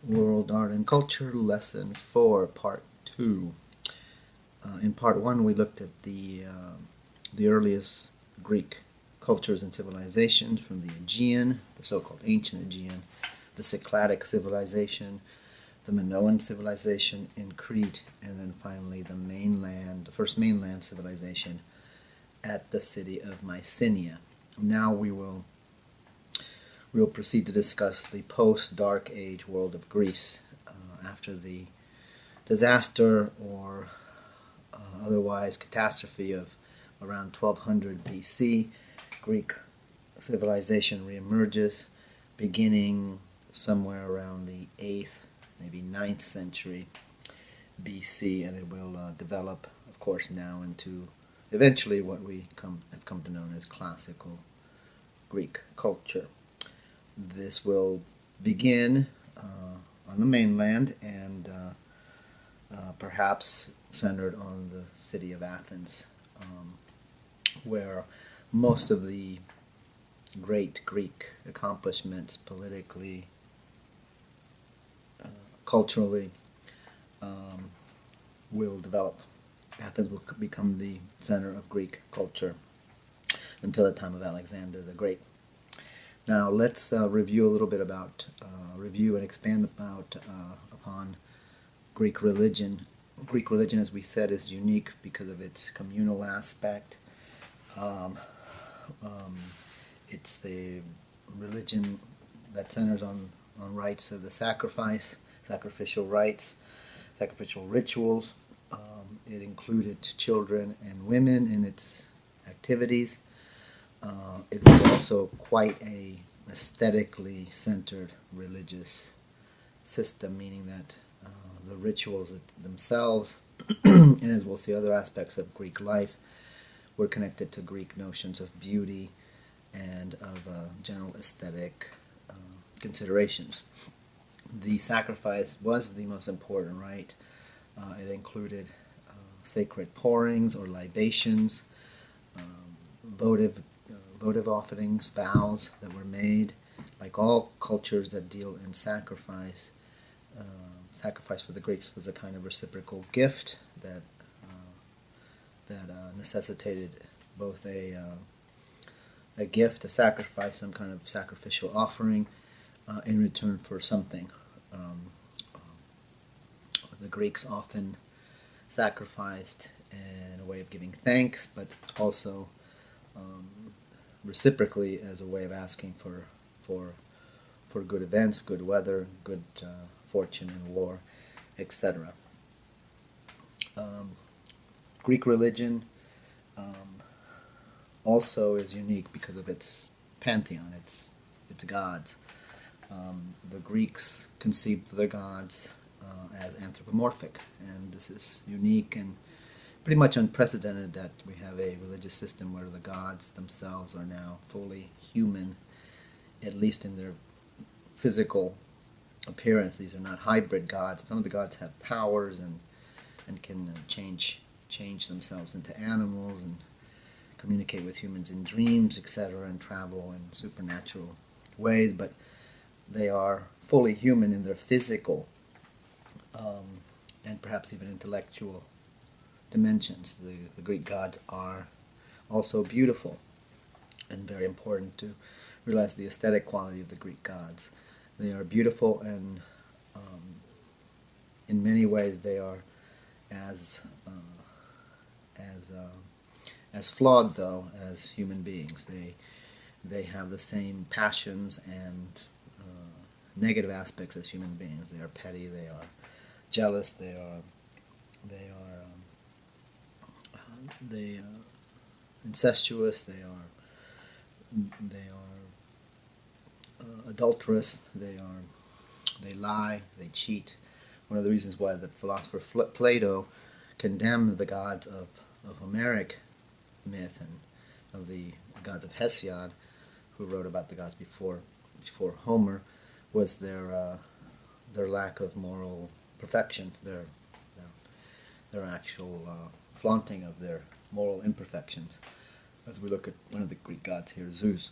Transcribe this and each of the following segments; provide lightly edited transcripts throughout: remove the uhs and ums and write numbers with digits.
World Art and Culture, Lesson 4, Part 2. In Part 1, we looked at the earliest Greek cultures and civilizations from the Aegean, the so-called ancient Aegean, the Cycladic civilization, the Minoan civilization in Crete, and then finally the first mainland civilization at the city of Mycenae. Now we'll proceed to discuss the post-Dark Age world of Greece after the disaster or otherwise catastrophe of around 1200 BC. Greek civilization reemerges, beginning somewhere around the 8th, maybe 9th century BC, and it will develop, of course, now into eventually what we have come to know as classical Greek culture. This will begin on the mainland and perhaps centered on the city of Athens, where most of the great Greek accomplishments politically, culturally, will develop. Athens will become the center of Greek culture until the time of Alexander the Great. Now let's review a little bit about, review and expand upon Greek religion. Greek religion, as we said, is unique because of its communal aspect. It's a religion that centers on rites of the sacrificial rites, sacrificial rituals. It included children and women in its activities. It was also quite a aesthetically centered religious system, meaning that the rituals themselves, and as we'll see other aspects of Greek life, were connected to Greek notions of beauty and of general aesthetic considerations. The sacrifice was the most important rite. It included sacred pourings or libations, votive offerings, vows that were made. Like all cultures that deal in sacrifice, sacrifice for the Greeks was a kind of reciprocal gift that necessitated both a gift, a sacrifice, some kind of sacrificial offering in return for something. The Greeks often sacrificed in a way of giving thanks, but also reciprocally as a way of asking for good events, good weather, good fortune in war, etc. Greek religion also is unique because of its pantheon, its gods. The Greeks conceived their gods as anthropomorphic, and this is unique and pretty much unprecedented that we have a religious system where the gods themselves are now fully human, at least in their physical appearance. These are not hybrid gods. Some of the gods have powers and can change themselves into animals and communicate with humans in dreams, etc., and travel in supernatural ways, but they are fully human in their physical and perhaps even intellectual dimensions. The Greek gods are also beautiful, and very important to realize the aesthetic quality of the Greek gods. They are beautiful, and in many ways they are as flawed, though, as human beings. They have the same passions and negative aspects as human beings. They are petty. They are jealous. They are incestuous. They are adulterous. They lie. They cheat. One of the reasons why the philosopher Plato condemned the gods of Homeric myth and of the gods of Hesiod, who wrote about the gods before Homer, was their lack of moral perfection, their actual flaunting of their moral imperfections. As we look at one of the Greek gods here, Zeus.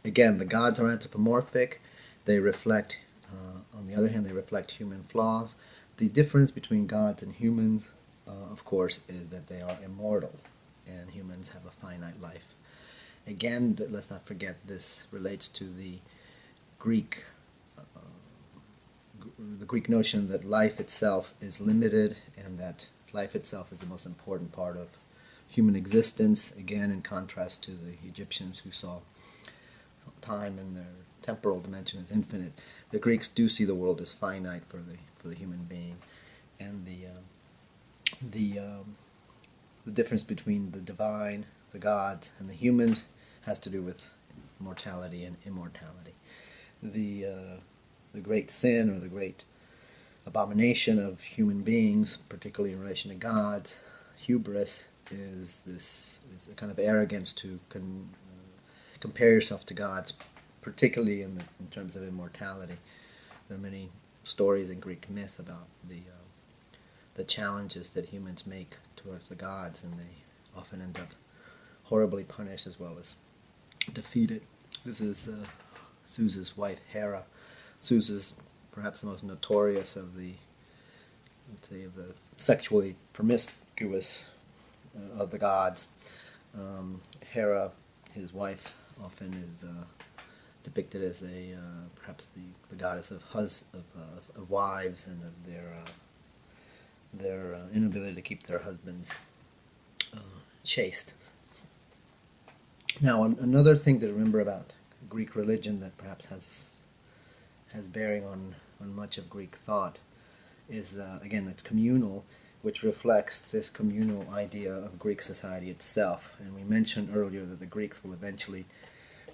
Again, the gods are anthropomorphic. They reflect, on the the other hand, they reflect human flaws. The difference between gods and humans, of course, is that they are immortal, and humans have a finite life. Again, let's not forget this relates to the Greek notion that life itself is limited and that life itself is the most important part of human existence, again in contrast to the Egyptians who saw time in their temporal dimension as infinite. The Greeks do see the world as finite for the human being, and the difference between the divine, the gods, and the humans has to do with mortality and immortality. The great sin or the great abomination of human beings, particularly in relation to gods, hubris, is a kind of arrogance to compare yourself to gods, particularly in terms of immortality. There are many stories in Greek myth about the challenges that humans make towards the gods, and they often end up horribly punished as well as defeated. This is Zeus's wife Hera. Zeus is perhaps the most notorious of the, let's say, of the sexually promiscuous of the gods. Hera, his wife, often is depicted as perhaps the goddess of wives and of their inability to keep their husbands chaste. Now, another thing to remember about Greek religion that perhaps has bearing on much of Greek thought is, again, it's communal, which reflects this communal idea of Greek society itself. And we mentioned earlier that the Greeks will eventually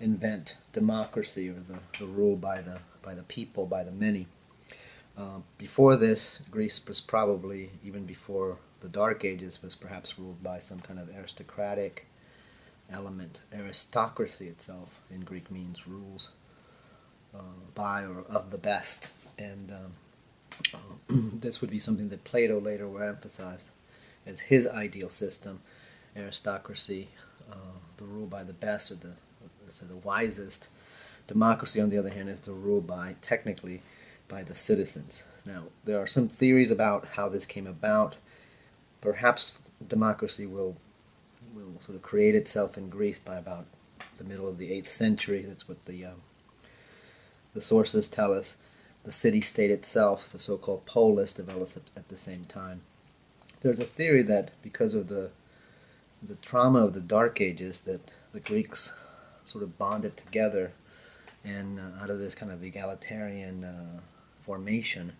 invent democracy, or the rule by the people, by the many. Before this, Greece was probably, even before the Dark Ages, was perhaps ruled by some kind of aristocratic element. Aristocracy itself in Greek means rules by or of the best, and this would be something that Plato later will emphasize as his ideal system. Aristocracy, the rule by the best, or the wisest. Democracy, on the other hand, is the rule technically by the citizens. Now, there are some theories about how this came about. Perhaps democracy will sort of create itself in Greece by about the middle of the 8th century. That's what the sources tell us. The city-state itself, the so-called polis, develops at the same time. There's a theory that because of the trauma of the Dark Ages, that the Greeks sort of bonded together, and out of this kind of egalitarian formation,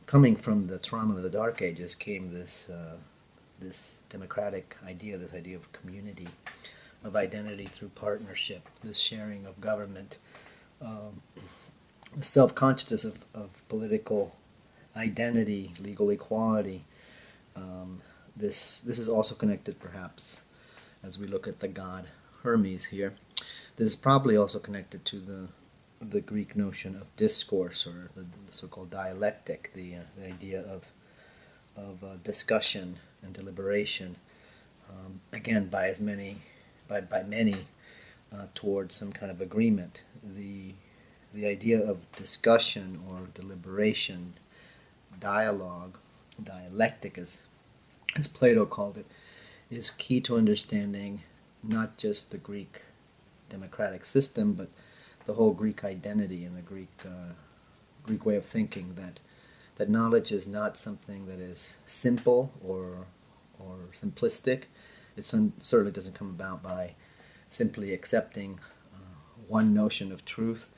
coming from the trauma of the Dark Ages, came this democratic idea, this idea of community, of identity through partnership, this sharing of government, the self-consciousness of political identity, legal equality. This is also connected, perhaps, as we look at the god Hermes here. This is probably also connected to the Greek notion of discourse, or the so-called dialectic, the idea of discussion and deliberation, again by many towards some kind of agreement. The idea of discussion or deliberation, dialogue, dialectic, as Plato called it, is key to understanding not just the Greek democratic system, but the whole Greek identity and the Greek way of thinking, that knowledge is not something that is simple or simplistic. It certainly doesn't come about by simply accepting one notion of truth,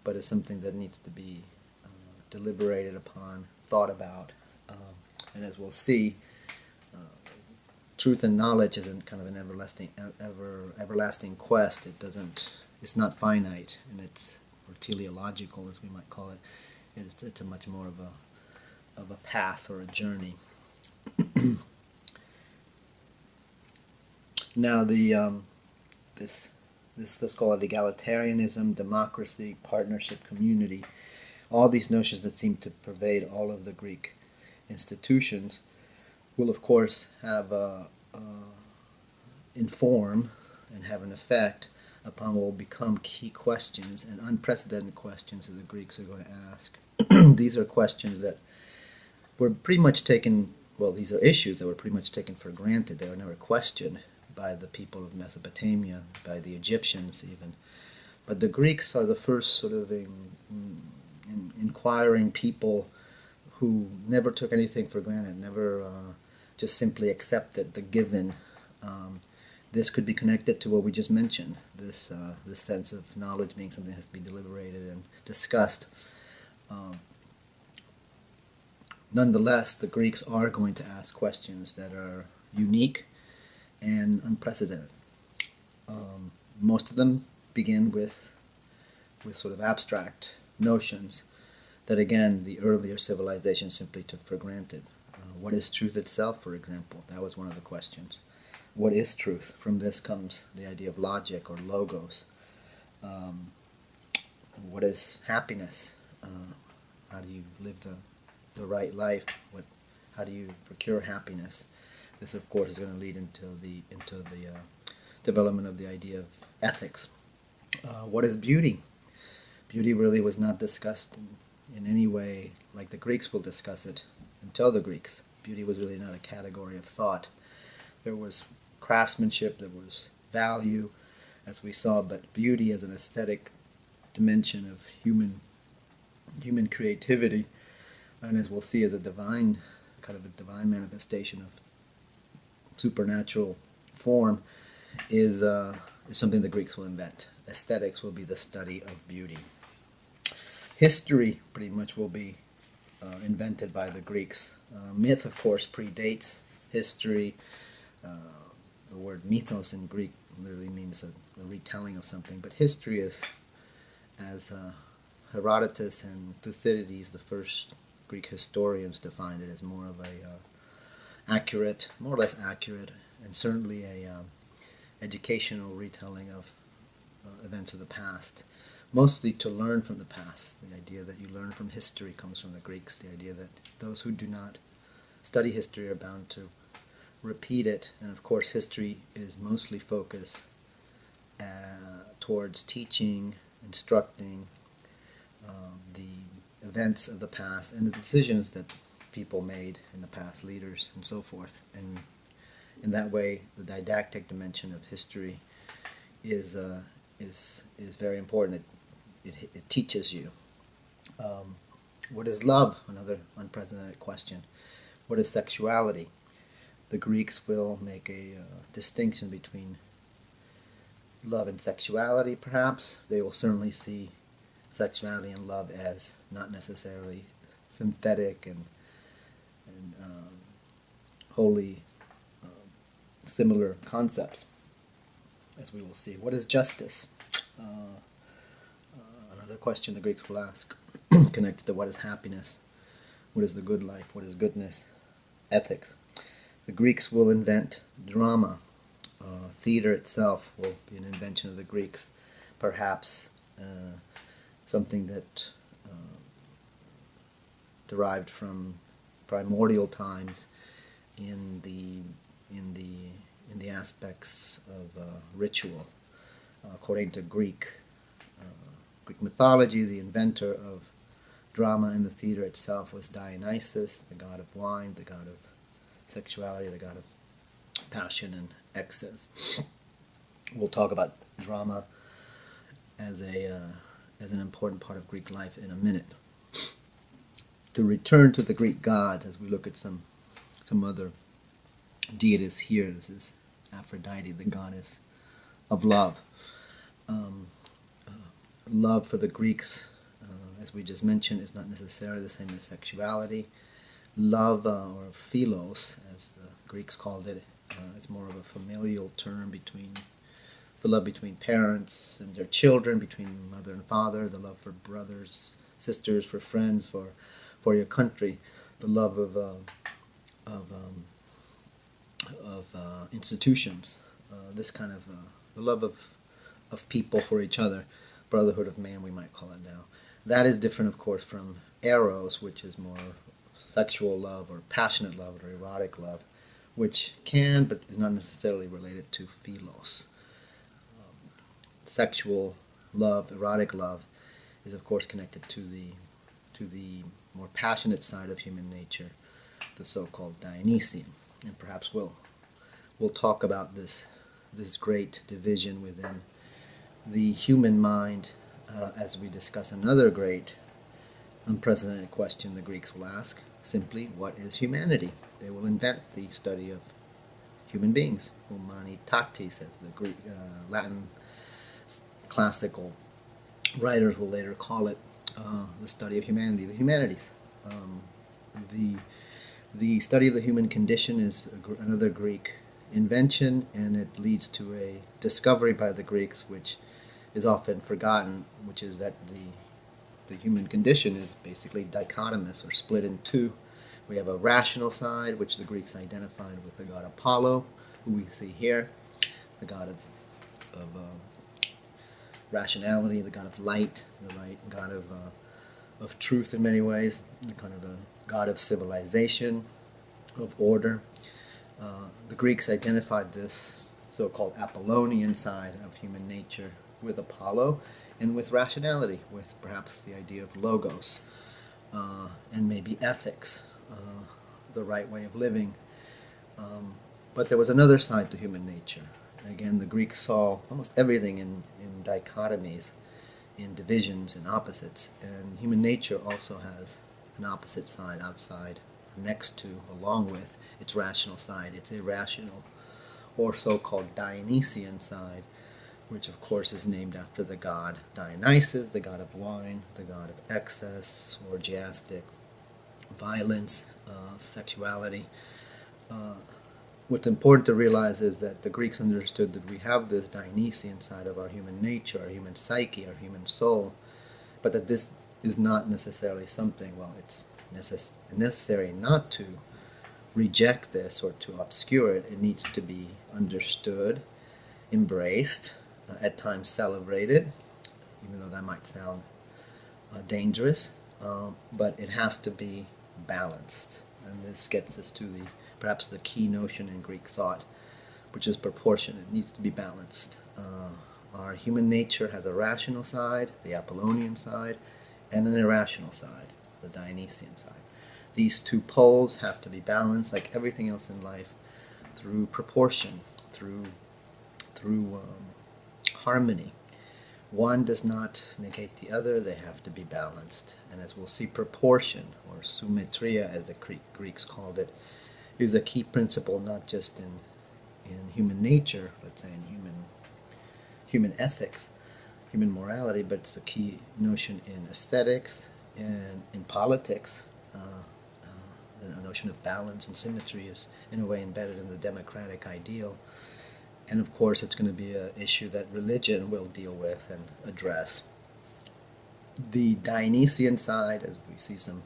but is something that needs to be deliberated upon, thought about, and as we'll see, truth and knowledge isn't kind of an everlasting quest. It's not finite, and or teleological, as we might call it. It's a much more of a path or a journey. Now, this let's call it egalitarianism, democracy, partnership, community. All these notions that seem to pervade all of the Greek institutions will, of course, inform and have an effect upon what will become key questions and unprecedented questions that the Greeks are going to ask These are questions that were pretty much taken, well, these are issues that were pretty much taken for granted. They were never questioned by the people of Mesopotamia, by the Egyptians even. But the Greeks are the first sort of inquiring people who never took anything for granted, never just simply accepted the given. This could be connected to what we just mentioned, this sense of knowledge being something that has to be deliberated and discussed. Nonetheless, the Greeks are going to ask questions that are unique and unprecedented. Most of them begin with sort of abstract notions that, again, the earlier civilizations simply took for granted. What is truth itself, for example? That was one of the questions. What is truth? From this comes the idea of logic or logos. What is happiness? How do you live the right life? How do you procure happiness? This, of course, is going to lead into the development of the idea of ethics. What is beauty? Beauty really was not discussed in any way like the Greeks will discuss it until the Greeks. Beauty was really not a category of thought. There was craftsmanship, there was value, as we saw, but beauty as an aesthetic dimension of human creativity, and as we'll see, as a divine manifestation of supernatural form, is something the Greeks will invent. Aesthetics will be the study of beauty. History pretty much will be invented by the Greeks. Myth, of course, predates history. The word mythos in Greek literally means a retelling of something, but history is, as Herodotus and Thucydides, the first Greek historians, defined it, as more of a more or less accurate, and certainly a educational retelling of events of the past, mostly to learn from the past. The idea that you learn from history comes from the Greeks, the idea that those who do not study history are bound to repeat it, and of course history is mostly focused towards teaching, instructing the events of the past and the decisions that people made in the past, leaders and so forth. And in that way, the didactic dimension of history is very important. It teaches you. What is love? Another unprecedented question. What is sexuality? The Greeks will make a distinction between love and sexuality, perhaps. They will certainly see sexuality and love as not necessarily synthetic and wholly similar concepts, as we will see. What is justice? Another question the Greeks will ask, connected to what is happiness, what is the good life, what is goodness, ethics. The Greeks will invent drama. Theater itself will be an invention of the Greeks, perhaps something that derived from primordial times in the aspects of ritual. According to Greek mythology, the inventor of drama and the theater itself was Dionysus, the god of wine, the god of sexuality, the god of passion and excess. We'll talk about drama as an important part of Greek life in a minute. To return to the Greek gods, as we look at some other deities here, this is Aphrodite, the goddess of love. Love for the Greeks, as we just mentioned, is not necessarily the same as sexuality. Love, or philos, as the Greeks called it, is more of a familial term, between the love between parents and their children, between mother and father, the love for brothers, sisters, for friends, for your country, the love of institutions, this kind of the love of people for each other, brotherhood of man, we might call it now. That is different, of course, from eros, which is more sexual love or passionate love or erotic love, which can but is not necessarily related to philos. Sexual love, erotic love, is of course connected to to the more passionate side of human nature, the so-called Dionysian. And perhaps we'll talk about this great division within the human mind as we discuss another great unprecedented question the Greeks will ask: simply, what is humanity? They will invent the study of human beings. Humanitatis, as the Greek, Latin classical writers will later call it, the study of humanity, the humanities. The study of the human condition is another Greek invention, and it leads to a discovery by the Greeks, which is often forgotten, which is that the human condition is basically dichotomous or split in two. We have a rational side, which the Greeks identified with the god Apollo, who we see here, the god of rationality, the god of light, the god of truth in many ways, the kind of a god of civilization, of order. The Greeks identified this so-called Apollonian side of human nature with Apollo and with rationality, with perhaps the idea of logos and maybe ethics, the right way of living. But there was another side to human nature. Again, the Greeks saw almost everything in dichotomies, in divisions and opposites, and human nature also has an opposite side, outside, next to, along with its rational side, its irrational or so-called Dionysian side, which of course is named after the god Dionysus, the god of wine, the god of excess, orgiastic, violence, sexuality. What's important to realize is that the Greeks understood that we have this Dionysian side of our human nature, our human psyche, our human soul, but that this is not necessarily something, well, it's necessary not to reject this or to obscure it. It needs to be understood, embraced, at times celebrated, even though that might sound dangerous, but it has to be balanced. And this gets us to perhaps the key notion in Greek thought, which is proportion. It needs to be balanced. Our human nature has a rational side, the Apollonian side, and an irrational side, the Dionysian side. These two poles have to be balanced, like everything else in life, through proportion, through harmony. One does not negate the other, they have to be balanced. And as we'll see, proportion, or symmetria as the Greeks called it, is a key principle not just in human nature, let's say in human ethics, human morality, but it's a key notion in aesthetics and in politics. The notion of balance and symmetry is in a way embedded in the democratic ideal. And of course, it's going to be an issue that religion will deal with and address. The Dionysian side, as we see some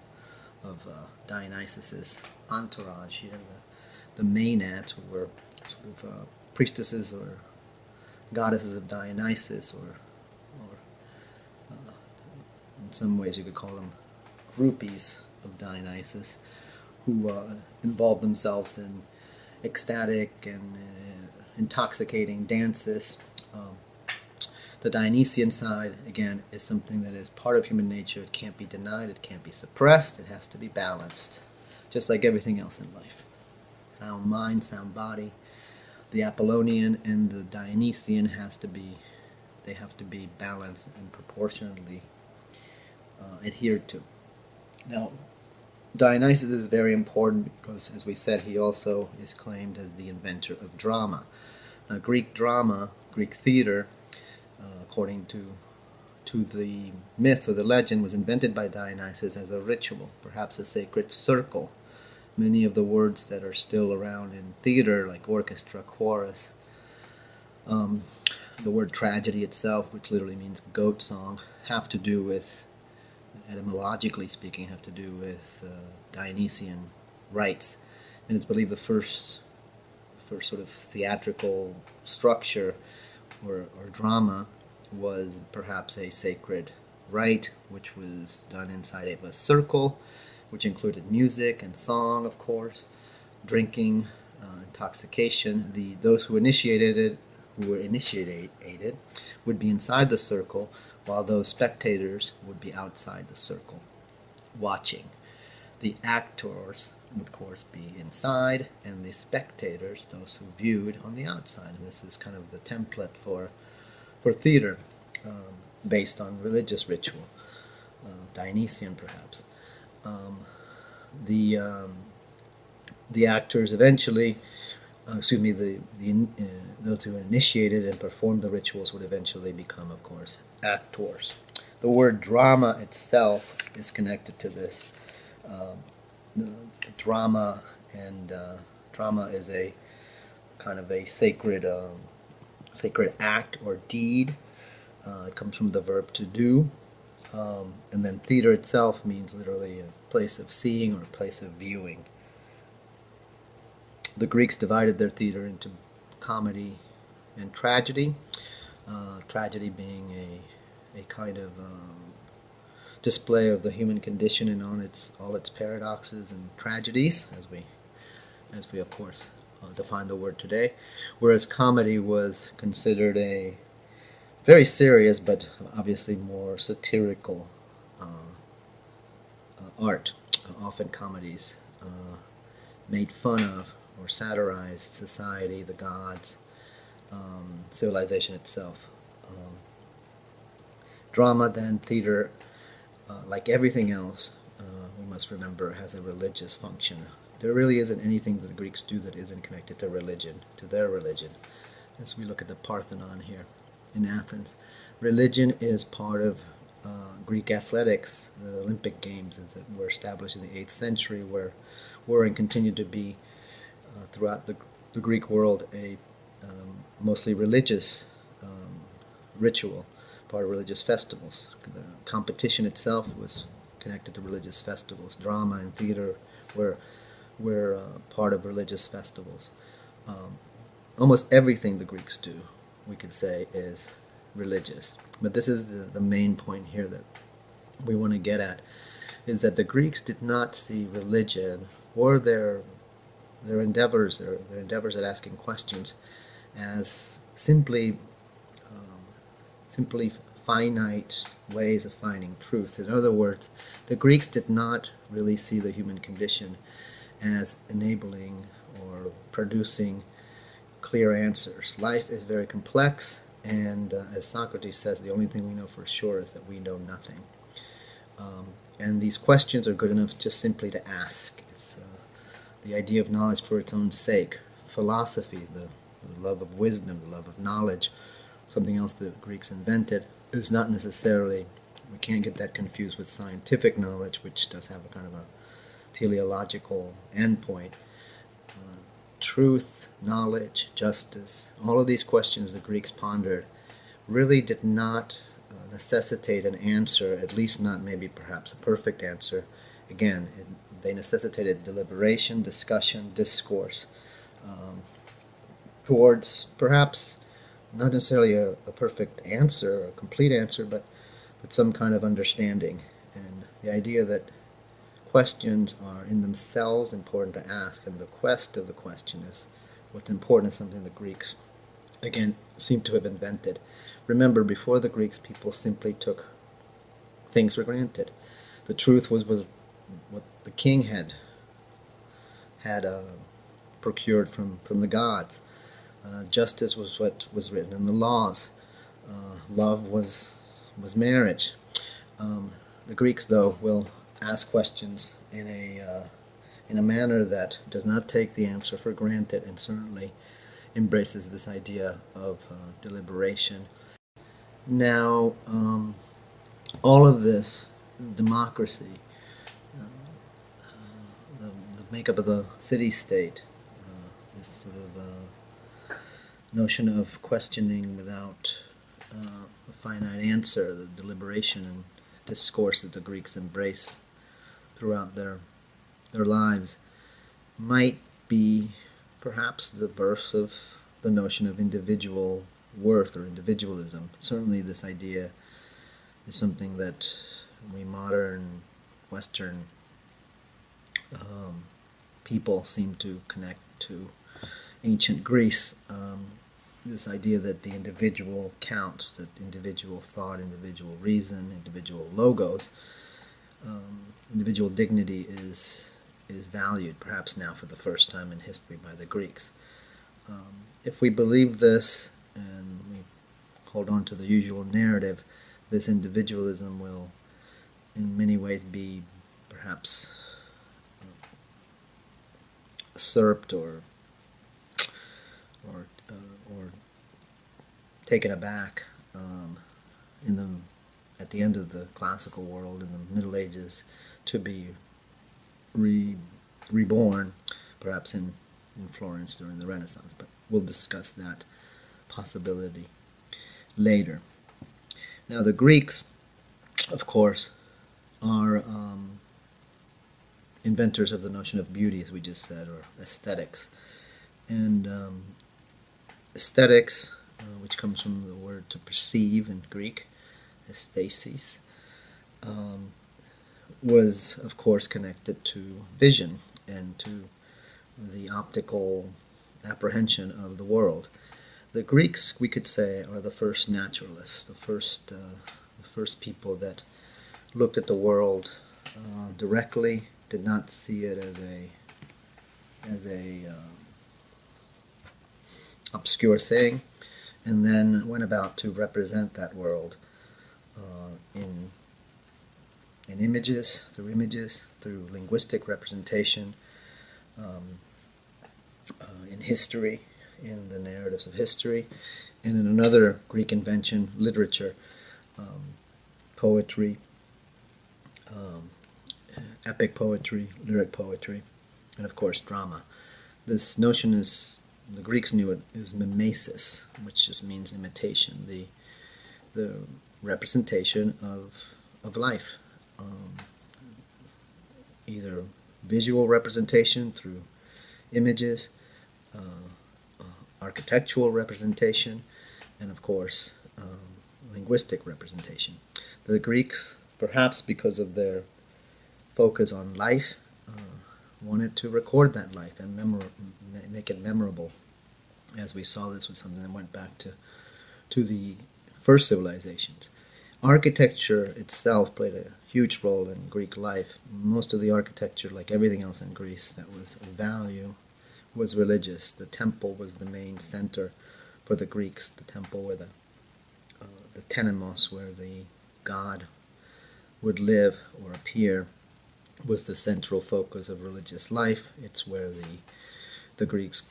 of Dionysus's entourage here, the Maenads, who were sort of priestesses or goddesses of Dionysus, or in some ways you could call them groupies of Dionysus, who involved themselves in ecstatic and intoxicating dances. The Dionysian side, again, is something that is part of human nature. It can't be denied, it can't be suppressed, it has to be balanced, just like everything else in life. Sound mind, sound body. The Apollonian and the Dionysian have to be balanced and proportionally adhered to. Now, Dionysus is very important because, as we said, he also is claimed as the inventor of drama. Now, Greek drama, Greek theater, according to the myth or the legend, was invented by Dionysus as a ritual, perhaps a sacred circle. Many of the words that are still around in theater, like orchestra, chorus, the word tragedy itself, which literally means goat song, have to do with, etymologically speaking, have to do with Dionysian rites. And it's believed the first sort of theatrical structure or drama was perhaps a sacred rite, which was done inside of a circle, which included music and song, of course, drinking, intoxication. Those who were initiated, would be inside the circle, while those spectators would be outside the circle. watching. The actors would, of course, be inside, and the spectators, those who viewed, on the outside. And this is kind of the template for theater, based on religious ritual, Dionysian perhaps. The actors eventually, those who initiated and performed the rituals would eventually become, of course, actors. The word drama itself is connected to this. Drama is a kind of a sacred act or deed. It comes from the verb to do. And then theater itself means literally a place of seeing or a place of viewing. The Greeks divided their theater into comedy and tragedy. Tragedy being a kind of display of the human condition and on all its paradoxes and tragedies, as we of course define the word today. Whereas comedy was considered a very serious but obviously more satirical art. Often comedies made fun of or satirized society, the gods, civilization itself. Drama, then, theater, like everything else, we must remember, has a religious function. There really isn't anything that the Greeks do that isn't connected to religion, to their religion. As we look at the Parthenon here in Athens, religion is part of Greek athletics. The Olympic Games that were established in the 8th century were and continue to be throughout the Greek world a mostly religious ritual, part of religious festivals. The competition itself was connected to religious festivals. Drama and theater were part of religious festivals. Almost everything the Greeks do, we could say, is religious. But this is the main point here that we want to get at, is that the Greeks did not see religion or their endeavors at asking questions as simply finite ways of finding truth. In other words, the Greeks did not really see the human condition as enabling or producing clear answers. Life is very complex, and as Socrates says, the only thing we know for sure is that we know nothing. And these questions are good enough just simply to ask. It's the idea of knowledge for its own sake. Philosophy, the love of wisdom, the love of knowledge, something else the Greeks invented, is not necessarily, we can't get that confused with scientific knowledge, which does have a kind of a teleological endpoint. Truth, knowledge, justice, all of these questions the Greeks pondered really did not necessitate an answer, at least not maybe perhaps a perfect answer. Again, they necessitated deliberation, discussion, discourse, towards perhaps not necessarily a perfect answer, a complete answer, but some kind of understanding. And the idea that questions are in themselves important to ask, and the quest of the question is what's important, is something the Greeks, again, seem to have invented. Remember, before the Greeks, people simply took things for granted. The truth was what the king had procured from the gods. Justice was what was written in the laws. Love was marriage. The Greeks, though, will ask questions in a manner that does not take the answer for granted, and certainly embraces this idea of deliberation. Now, all of this democracy, the makeup of the city-state, this sort of notion of questioning without a finite answer, the deliberation and discourse that the Greeks embrace throughout their lives, might be perhaps the birth of the notion of individual worth or individualism. Certainly this idea is something that we modern Western people seem to connect to ancient Greece. This idea that the individual counts, that individual thought, individual reason, individual logos individual dignity is valued, perhaps now for the first time in history, by the Greeks. If we believe this and we hold on to the usual narrative, this individualism will in many ways be perhaps usurped or taken aback in the at the end of the classical world in the Middle Ages to be reborn, perhaps in Florence during the Renaissance. But we'll discuss that possibility later. Now the Greeks, of course, are inventors of the notion of beauty, as we just said, or aesthetics. And aesthetics, which comes from the word to perceive in Greek, aesthesis, was, of course, connected to vision and to the optical apprehension of the world. The Greeks, we could say, are the first naturalists, the first people that looked at the world directly, did not see it as a obscure thing, and then went about to represent that world in images, through linguistic representation, in history, in the narratives of history, and in another Greek invention, literature, poetry, epic poetry, lyric poetry, and of course drama. This notion is, the Greeks knew it, is mimesis, which just means imitation, the representation of life, either visual representation through images, architectural representation, and of course linguistic representation. The Greeks, perhaps because of their focus on life, wanted to record that life and make it memorable, as we saw this was something that went back to the first civilizations. Architecture itself played a huge role in Greek life. Most of the architecture, like everything else in Greece that was of value, was religious. The temple was the main center for the Greeks, the temple where the tenemos, where the god would live or appear, was the central focus of religious life. It's where the Greeks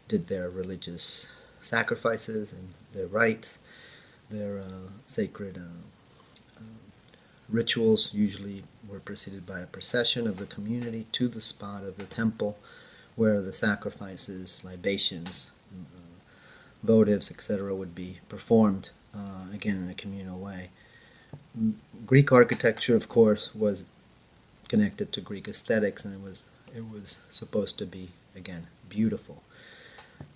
did their religious sacrifices and their rites, their sacred rituals usually were preceded by a procession of the community to the spot of the temple where the sacrifices, libations, votives, etc. would be performed, again in a communal way. Greek architecture, of course, was connected to Greek aesthetics, and it was supposed to be, again, beautiful.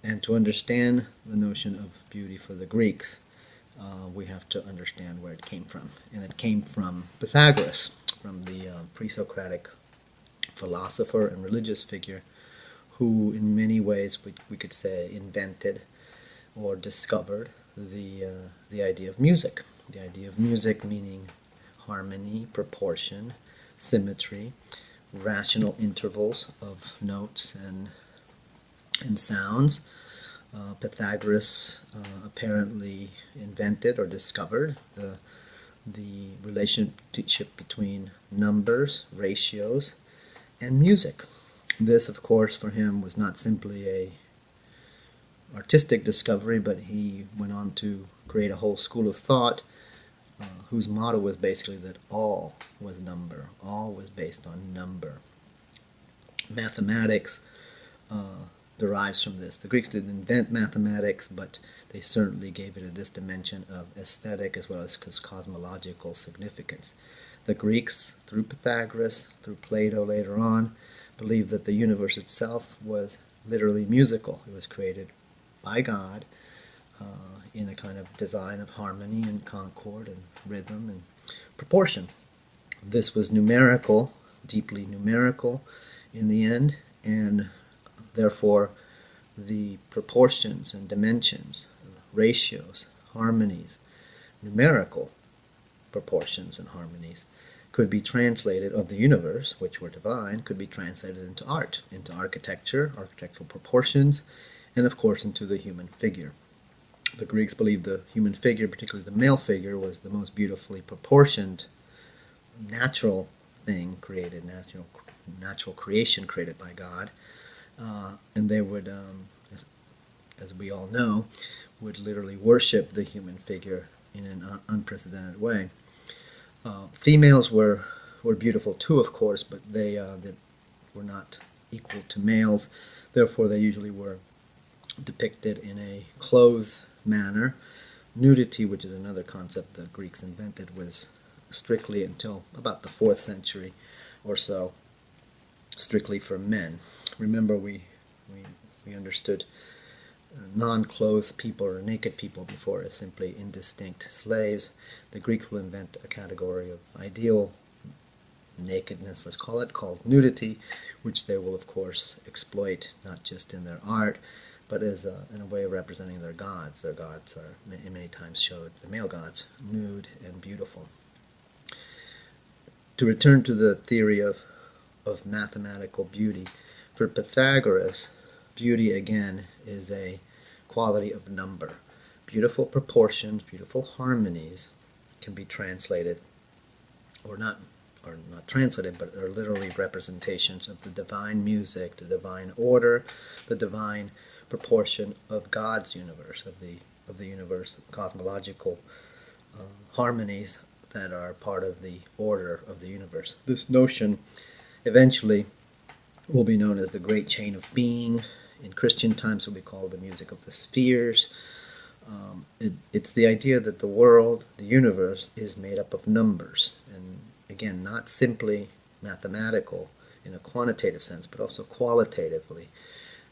And to understand the notion of beauty for the Greeks, we have to understand where it came from. And it came from Pythagoras, from the pre-Socratic philosopher and religious figure who in many ways we could say invented or discovered the idea of music. The idea of music meaning harmony, proportion, symmetry, rational intervals of notes and sounds. Pythagoras apparently invented or discovered the relationship between numbers, ratios, and music. This, of course, for him was not simply a artistic discovery, but he went on to create a whole school of thought whose motto was basically that all was number, all was based on number. Mathematics derives from this. The Greeks didn't invent mathematics, but they certainly gave it this dimension of aesthetic as well as cosmological significance. The Greeks, through Pythagoras, through Plato later on, believed that the universe itself was literally musical. It was created by God in a kind of design of harmony and concord and rhythm and proportion. This was numerical, deeply numerical in the end, and therefore the proportions and dimensions, ratios, harmonies, numerical proportions and harmonies could be translated, of the universe, which were divine, could be translated into art, into architecture, architectural proportions, and of course into the human figure. The Greeks believed the human figure, particularly the male figure, was the most beautifully proportioned natural thing created, natural creation created by God. And they would, as we all know, would literally worship the human figure in an unprecedented way. Females were beautiful too, of course, but they were not equal to males. Therefore, they usually were depicted in a clothed manner. Nudity, which is another concept the Greeks invented, was strictly, until about the 4th century or so, strictly for men. Remember, we understood non-clothed people or naked people before as simply indistinct slaves. The Greeks will invent a category of ideal nakedness, let's call it, called nudity, which they will of course exploit not just in their art, but as in a way of representing their gods. Their gods are many times showed, the male gods, nude and beautiful. To return to the theory of mathematical beauty, for Pythagoras, beauty again is a quality of number. Beautiful proportions, beautiful harmonies can be translated, or not translated, but are literally representations of the divine music, the divine order, the divine proportion of God's universe, of the universe, cosmological harmonies that are part of the order of the universe. This notion eventually will be known as the Great Chain of Being. In Christian times, it will be called the music of the spheres. It's the idea that the world, the universe, is made up of numbers, and again, not simply mathematical in a quantitative sense, but also qualitatively,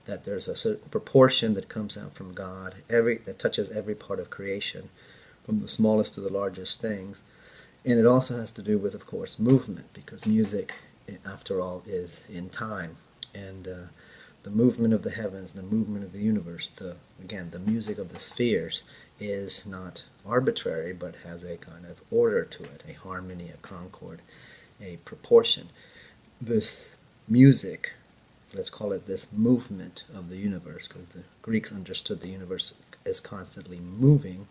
that there's a certain proportion that comes out from God, that touches every part of creation, from the smallest to the largest things. And it also has to do with, of course, movement, because music, after all, is in time. And the movement of the heavens, the movement of the universe, the music of the spheres is not arbitrary, but has a kind of order to it, a harmony, a concord, a proportion. This music, let's call it this movement of the universe, because the Greeks understood the universe as constantly moving,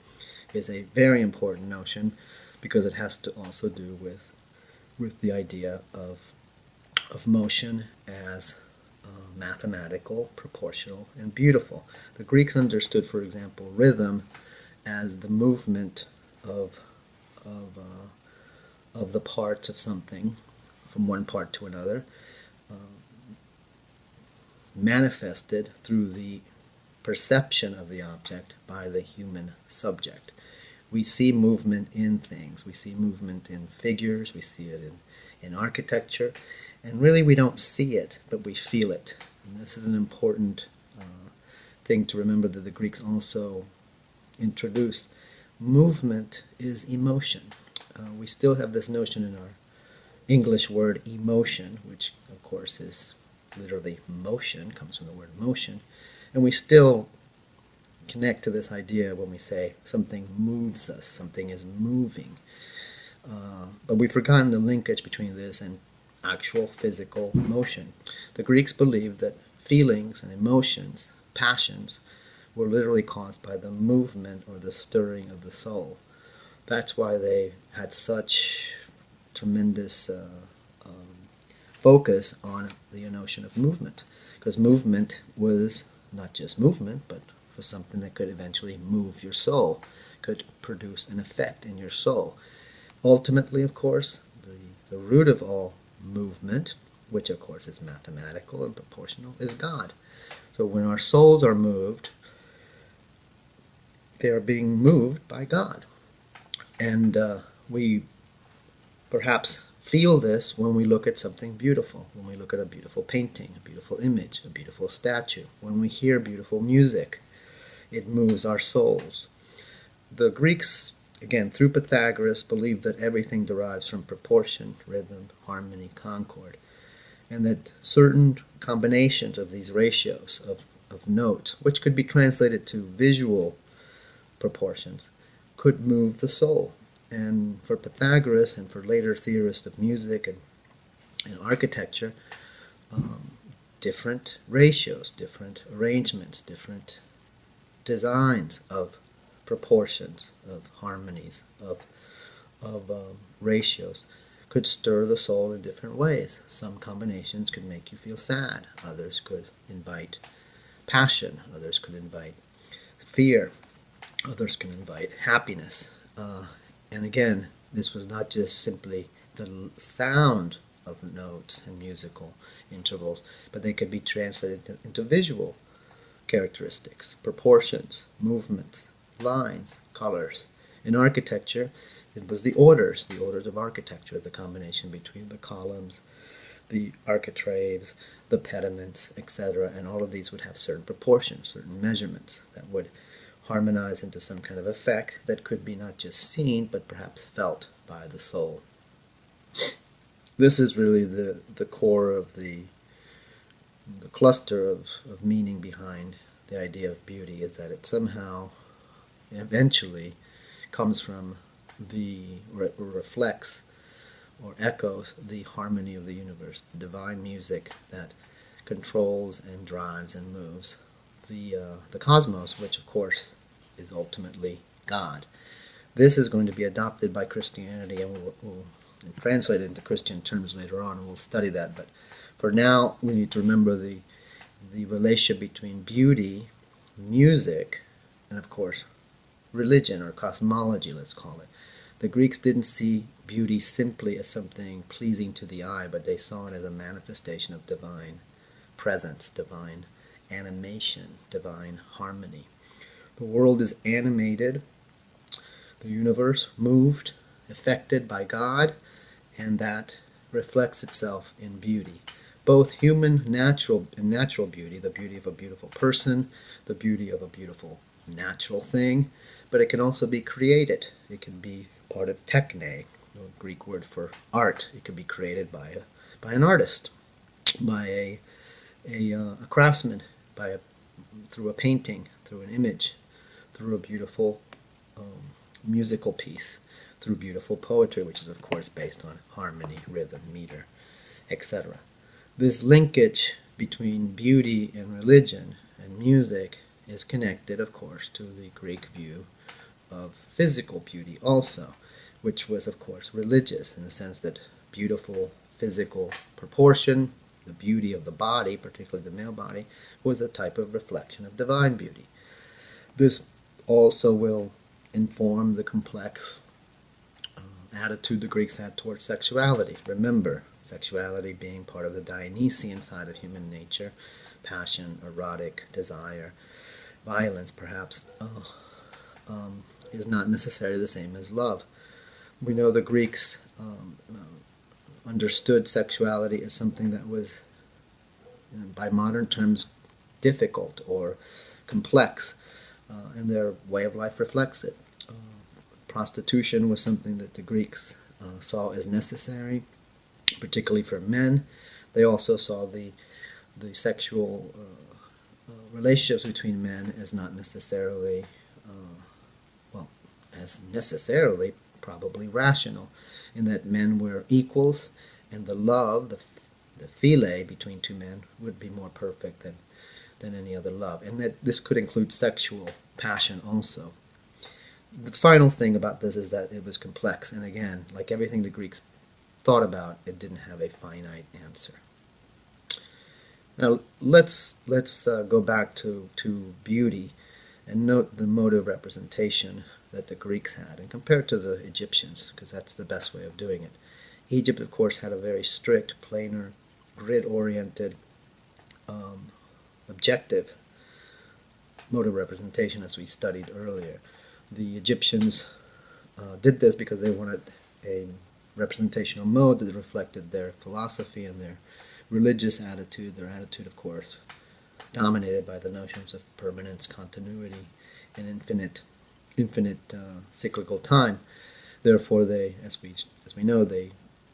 is a very important notion, because it has to also do with the idea of motion as mathematical, proportional, and beautiful. The Greeks understood, for example, rhythm as the movement of the parts of something from one part to another, manifested through the perception of the object by the human subject. We see movement in things. We see movement in figures. We see it in architecture. And really we don't see it, but we feel it. And this is an important thing to remember, that the Greeks also introduced. Movement is emotion. We still have this notion in our English word emotion, which of course is literally motion, comes from the word motion. And we still connect to this idea when we say something moves us, something is moving. But we've forgotten the linkage between this and actual physical motion. The Greeks believed that feelings and emotions, passions, were literally caused by the movement or the stirring of the soul. That's why they had such tremendous focus on the notion of movement, because movement was not just movement, but was something that could eventually move your soul, could produce an effect in your soul. Ultimately, of course, the root of all movement, which of course is mathematical and proportional, is God. So when our souls are moved, they are being moved by God. And we perhaps feel this when we look at something beautiful, when we look at a beautiful painting, a beautiful image, a beautiful statue, when we hear beautiful music. It moves our souls. The Greeks, again, through Pythagoras, believed that everything derives from proportion, rhythm, harmony, concord, and that certain combinations of these ratios of notes, which could be translated to visual proportions, could move the soul. And for Pythagoras and for later theorists of music and architecture, different ratios, different arrangements, different designs of proportions, of harmonies, of ratios could stir the soul in different ways. Some combinations could make you feel sad. Others could invite passion. Others could invite fear. Others can invite happiness. And again, this was not just simply the sound of notes and musical intervals, but they could be translated into visual characteristics, proportions, movements, lines, colors. In architecture, it was the orders of architecture, the combination between the columns, the architraves, the pediments, etc. And all of these would have certain proportions, certain measurements that would harmonize into some kind of effect that could be not just seen, but perhaps felt by the soul. This is really the core of the cluster of meaning behind the idea of beauty, is that it somehow eventually comes from reflects or echoes the harmony of the universe, the divine music that controls and drives and moves the cosmos, which of course is ultimately God. This is going to be adopted by Christianity, and we'll translate it into Christian terms later on, and we'll study that. But for now, we need to remember the relationship between beauty, music, and of course religion or cosmology, let's call it. The Greeks didn't see beauty simply as something pleasing to the eye, but they saw it as a manifestation of divine presence, divine animation, divine harmony. The world is animated, the universe moved, affected by God, and that reflects itself in beauty. Both human, natural beauty, the beauty of a beautiful person, the beauty of a beautiful natural thing, but it can also be created. It can be part of techne, a Greek word for art. It can be created by an artist, by a craftsman, through a painting, through an image, through a beautiful musical piece, through beautiful poetry, which is of course based on harmony, rhythm, meter, etc. This linkage between beauty and religion and music is connected, of course, to the Greek view of physical beauty also, which was, of course, religious in the sense that beautiful physical proportion, the beauty of the body, particularly the male body, was a type of reflection of divine beauty. This also will inform the complex attitude the Greeks had towards sexuality. Remember, sexuality being part of the Dionysian side of human nature, passion, erotic, desire, violence perhaps, is not necessarily the same as love. We know the Greeks understood sexuality as something that was, by modern terms, difficult or complex, and their way of life reflects it. Prostitution was something that the Greeks saw as necessary, particularly for men. They also saw the sexual relationships between men as not necessarily, as necessarily probably rational, in that men were equals, and the love, the philia between two men would be more perfect than any other love, and that this could include sexual passion also. The final thing about this is that it was complex, and again, like everything the Greeks thought about, it didn't have a finite answer. Now let's go back to beauty and note the mode of representation that the Greeks had and compare it to the Egyptians, because that's the best way of doing it. Egypt, of course, had a very strict, planar, grid-oriented, objective mode of representation, as we studied earlier. The Egyptians did this because they wanted a representational mode that reflected their philosophy and their religious attitude, their attitude, of course, dominated by the notions of permanence, continuity, and infinite cyclical time. Therefore, they, as we know, they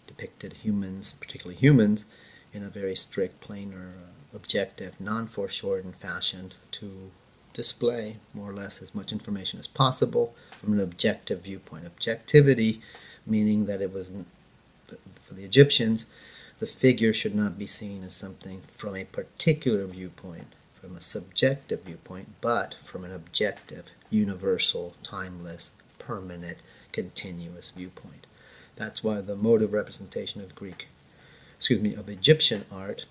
depicted humans, particularly humans, in a very strict, planar, objective, non-foreshortened fashion to display more or less as much information as possible from an objective viewpoint. Objectivity meaning that it was, for the Egyptians, the figure should not be seen as something from a particular viewpoint, from a subjective viewpoint, but from an objective, universal, timeless, permanent, continuous viewpoint. That's why the mode of representation of of Egyptian art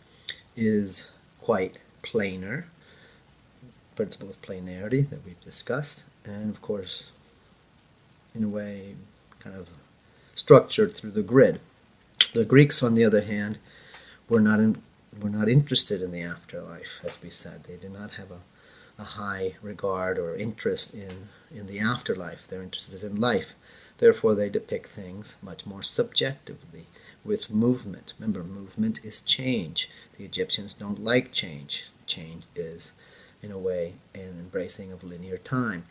is quite planar, principle of planarity that we've discussed, and of course, in a way, kind of structured through the grid. The Greeks, on the other hand, were not interested in the afterlife, as we said. They did not have a high regard or interest in the afterlife. Their interest is in life. Therefore, they depict things much more subjectively, with movement. Remember, movement is change. The Egyptians don't like change. Change is, in a way, an embracing of linear time.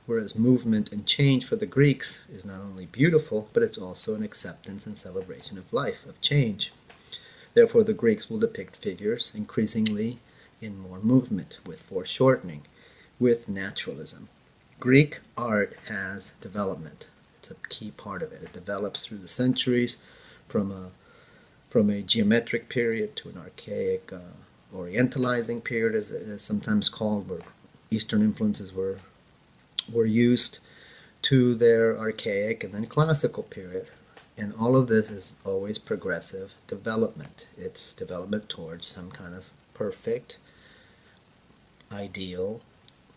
Whereas movement and change for the Greeks is not only beautiful, but it's also an acceptance and celebration of life, of change. Therefore, the Greeks will depict figures increasingly in more movement, with foreshortening, with naturalism. Greek art has development. It's a key part of it. It develops through the centuries from a geometric period to an archaic orientalizing period, as it is sometimes called, where Eastern influences were used, to their archaic and then classical period. And all of this is always progressive development. It's development towards some kind of perfect, ideal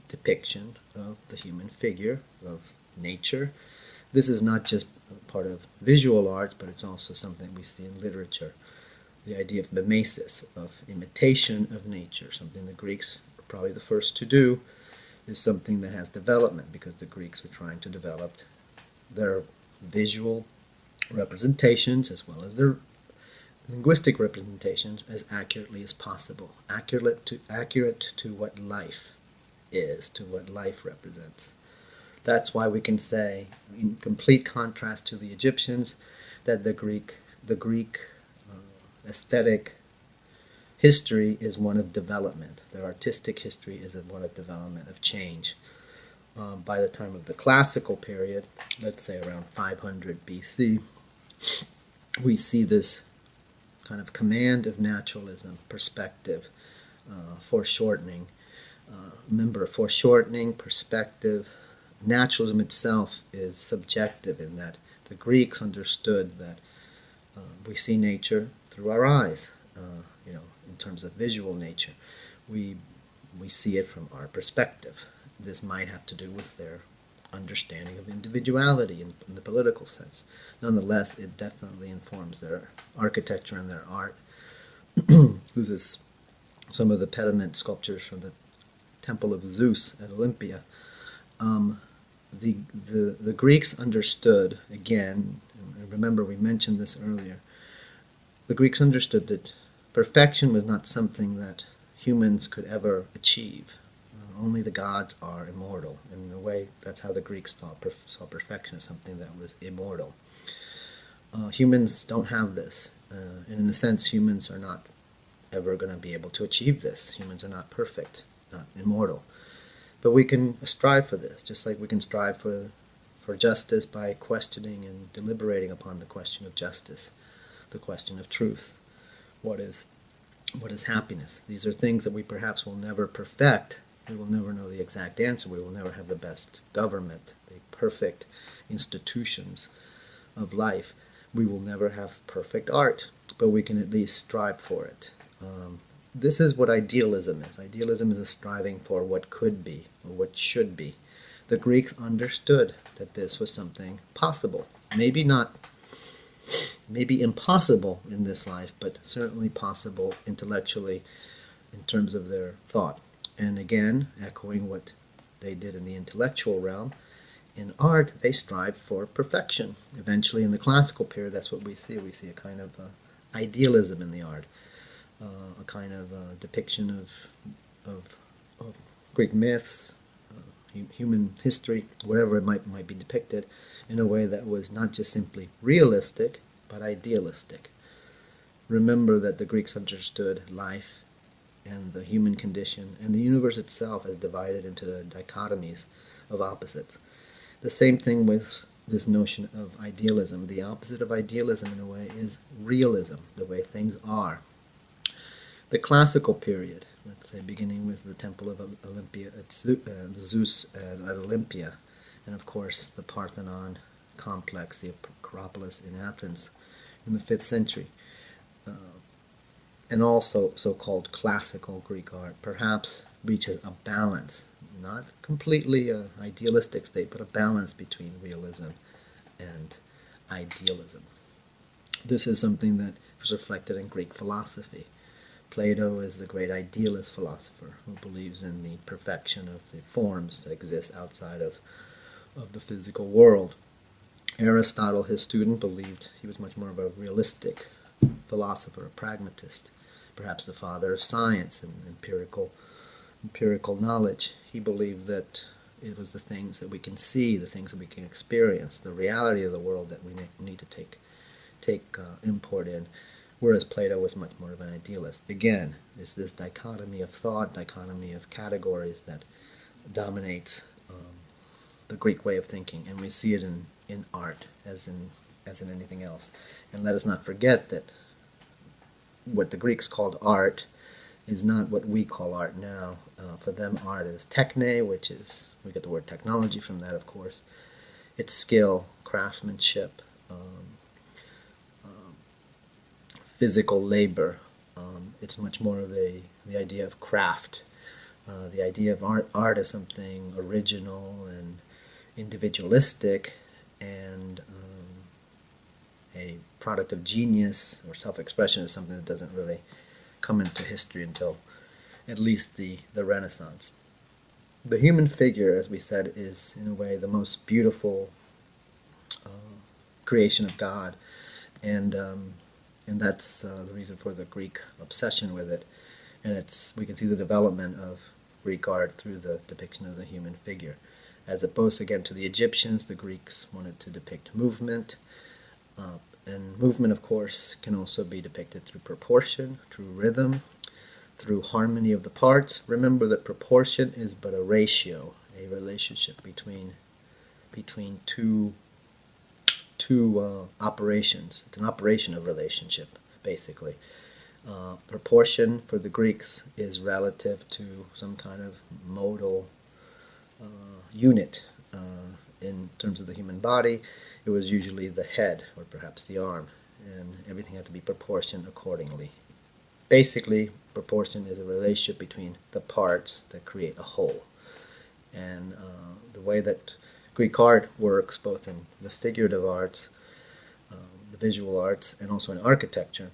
depiction of the human figure, of nature. This is not just part of visual arts, but it's also something we see in literature. The idea of mimesis, of imitation of nature, something the Greeks were probably the first to do, is something that has development, because the Greeks were trying to develop their visual representations as well as their linguistic representations as accurately as possible, accurate to what life is, to what life represents. That's why we can say, in complete contrast to the Egyptians, that the Greek aesthetic history is one of development. Their artistic history is one of development, of change. By the time of the classical period, let's say around 500 BC, we see this kind of command of naturalism, perspective, foreshortening. Remember, foreshortening, perspective, naturalism itself is subjective in that the Greeks understood that we see nature through our eyes, in terms of visual nature. We see it from our perspective. This might have to do with their understanding of individuality in the political sense. Nonetheless, it definitely informs their architecture and their art. This is some of the pediment sculptures from the Temple of Zeus at Olympia. The Greeks understood, again, and remember we mentioned this earlier, the Greeks understood that perfection was not something that humans could ever achieve. Only the gods are immortal. In a way, that's how the Greeks saw perfection as something that was immortal. Humans don't have this. And in a sense, humans are not ever going to be able to achieve this. Humans are not perfect, not immortal. But we can strive for this, just like we can strive for justice by questioning and deliberating upon the question of justice, the question of truth. What is happiness? These are things that we perhaps will never perfect. We will never know the exact answer. We will never have the best government, the perfect institutions of life. We will never have perfect art, but we can at least strive for it. This is what idealism is. Idealism is a striving for what could be, or what should be. The Greeks understood that this was something possible. Maybe impossible in this life, but certainly possible intellectually in terms of their thought. And again, echoing what they did in the intellectual realm, in art they strived for perfection. Eventually in the classical period, that's what we see. We see a kind of idealism in the art, a kind of depiction of Greek myths, human history, whatever it might be depicted, in a way that was not just simply realistic, but idealistic. Remember that the Greeks understood life and the human condition and the universe itself as divided into dichotomies of opposites. The same thing with this notion of idealism. The opposite of idealism, in a way, is realism, the way things are. The classical period, let's say beginning with the Temple of Olympia, Zeus at Olympia, and of course the Parthenon complex, the Acropolis in Athens in the 5th century, and also so-called classical Greek art, perhaps reaches a balance, not completely an idealistic state, but a balance between realism and idealism. This is something that was reflected in Greek philosophy. Plato is the great idealist philosopher who believes in the perfection of the forms that exist outside of the physical world. Aristotle, his student, believed he was much more of a realistic philosopher, a pragmatist, perhaps the father of science and empirical knowledge. He believed that it was the things that we can see, the things that we can experience, the reality of the world that we need to take import in, whereas Plato was much more of an idealist. Again, it's this dichotomy of thought, dichotomy of categories that dominates the Greek way of thinking, and we see it in art as in anything else. And let us not forget that what the Greeks called art is not what we call art now. For them, art is techne, which is, we get the word technology from that, of course. It's skill, craftsmanship, physical labor. It's much more of the idea of craft. The idea of art is something original and individualistic and a product of genius, or self-expression is something that doesn't really come into history until at least the Renaissance. The human figure, as we said, is in a way the most beautiful creation of God, and that's the reason for the Greek obsession with it. And we can see the development of Greek art through the depiction of the human figure. As opposed, again, to the Egyptians, the Greeks wanted to depict movement. And movement, of course, can also be depicted through proportion, through rhythm, through harmony of the parts. Remember that proportion is but a ratio, a relationship between two operations. It's an operation of relationship, basically. Proportion for the Greeks is relative to some kind of modal unit. In terms of the human body, it was usually the head or perhaps the arm, and everything had to be proportioned accordingly. Basically, proportion is a relationship between the parts that create a whole. And the way that Greek art works, both in the figurative arts, the visual arts, and also in architecture,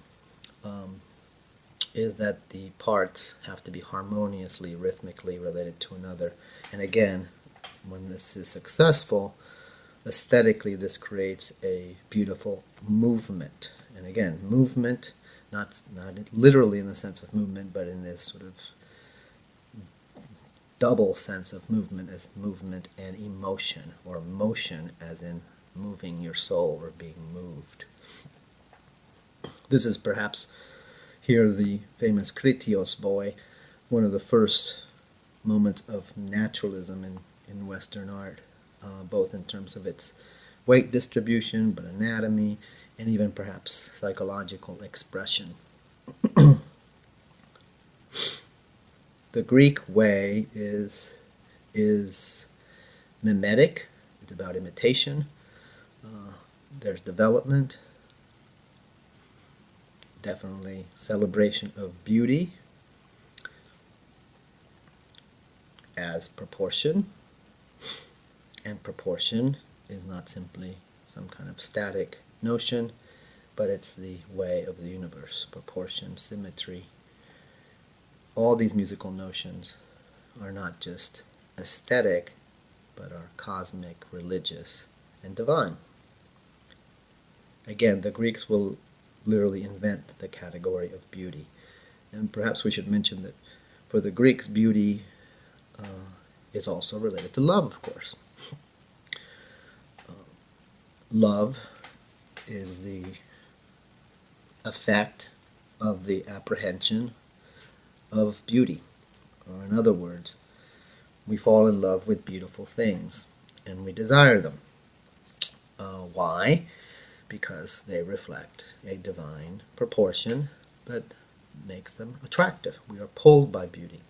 is that the parts have to be harmoniously, rhythmically related to another. And again, when this is successful, aesthetically this creates a beautiful movement. And again, movement, not literally in the sense of movement, but in this sort of double sense of movement as movement and emotion, or motion as in moving your soul or being moved. This is perhaps here the famous Critios boy, one of the first moments of naturalism in Western art, both in terms of its weight distribution, but anatomy, and even perhaps psychological expression. The Greek way is mimetic. It's about imitation. There's development, definitely celebration of beauty as proportion. And proportion is not simply some kind of static notion, but it's the way of the universe. Proportion, symmetry. All these musical notions are not just aesthetic, but are cosmic, religious, and divine. Again, the Greeks will literally invent the category of beauty. And perhaps we should mention that for the Greeks, beauty is also related to love, of course. Love is the effect of the apprehension of beauty. Or in other words, we fall in love with beautiful things and we desire them. Why? Because they reflect a divine proportion that makes them attractive. We are pulled by beauty.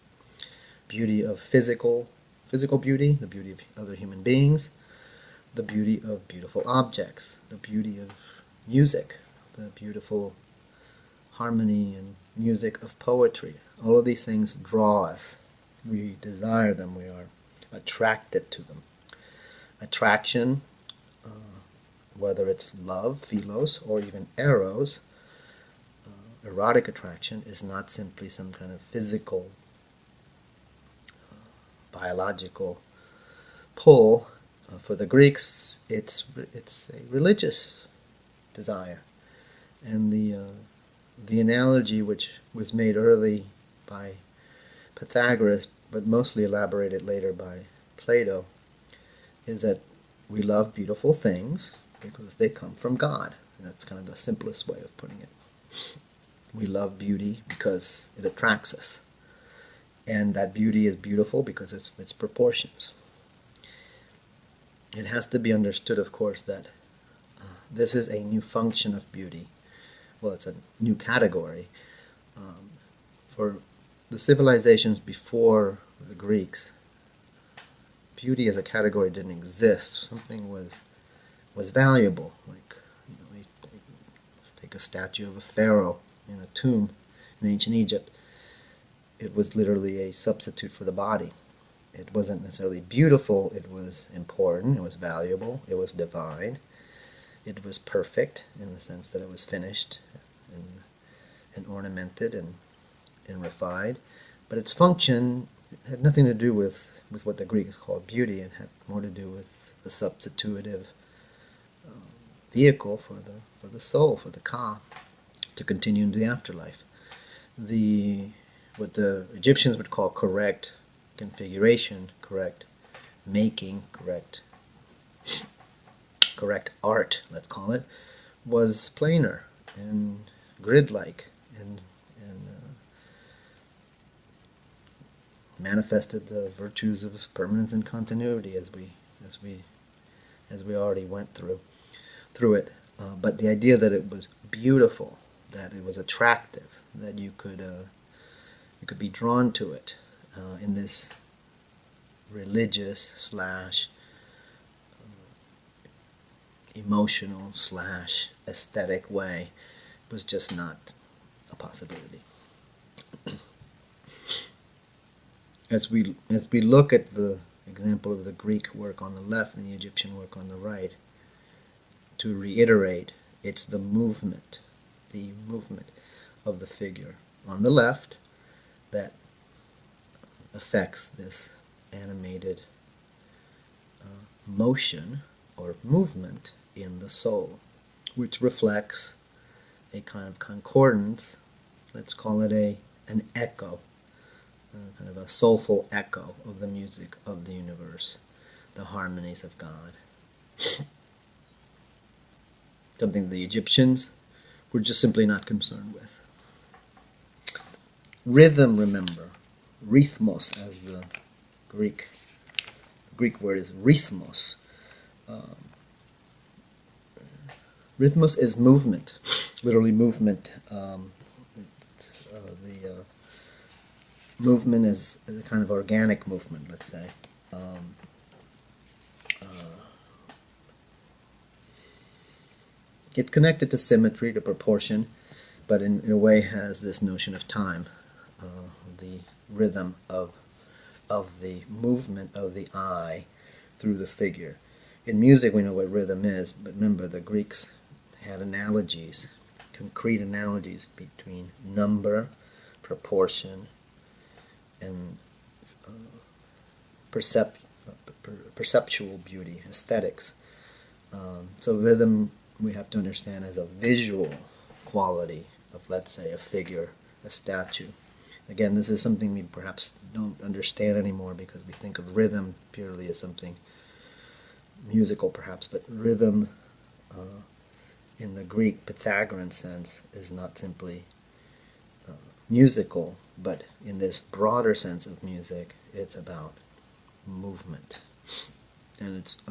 Beauty of physical beauty, the beauty of other human beings, the beauty of beautiful objects, the beauty of music, the beautiful harmony and music of poetry. All of these things draw us. We desire them. We are attracted to them. Attraction, whether it's love, philos, or even eros, erotic attraction is not simply some kind of physical, biological pull. For the Greeks, it's a religious desire, and the analogy which was made early by Pythagoras, but mostly elaborated later by Plato, is that we love beautiful things because they come from God. And that's kind of the simplest way of putting it. We love beauty because it attracts us. And that beauty is beautiful because it's its proportions. It has to be understood, of course, that this is a new function of beauty. Well, it's a new category. For the civilizations before the Greeks, beauty as a category didn't exist. Something was valuable. Like, let's take a statue of a pharaoh in a tomb in ancient Egypt. It was literally a substitute for the body. It wasn't necessarily beautiful. It was important. It was valuable. It was divine. It was perfect in the sense that it was finished and ornamented and refined. But its function had nothing to do with what the Greeks called beauty. It had more to do with the substitutive vehicle for the soul, for the ka, to continue in the afterlife. What the Egyptians would call correct configuration, correct making, correct art, let's call it, was planar and grid-like and manifested the virtues of permanence and continuity as we already went through it. But the idea that it was beautiful, that it was attractive, that you could be drawn to it in this religious slash emotional slash aesthetic way was just not a possibility. As we look at the example of the Greek work on the left and the Egyptian work on the right, to reiterate, it's the movement of the figure on the left that affects this animated motion or movement in the soul, which reflects a kind of concordance. Let's call it an echo, kind of a soulful echo of the music of the universe, the harmonies of God. Something the Egyptians were just simply not concerned with. Rhythm, remember, rhythmos, as the Greek word is rhythmos. Rhythmos is movement, literally movement. The movement is a kind of organic movement, let's say. It's connected to symmetry, to proportion, but in a way has this notion of time, the rhythm of the movement of the eye through the figure. In music we know what rhythm is, but remember the Greeks had analogies, concrete analogies between number, proportion, and perceptual beauty, aesthetics. So rhythm we have to understand as a visual quality of, let's say, a figure, a statue. Again, this is something we perhaps don't understand anymore because we think of rhythm purely as something musical perhaps, but rhythm in the Greek Pythagorean sense is not simply musical, but in this broader sense of music, it's about movement, and it's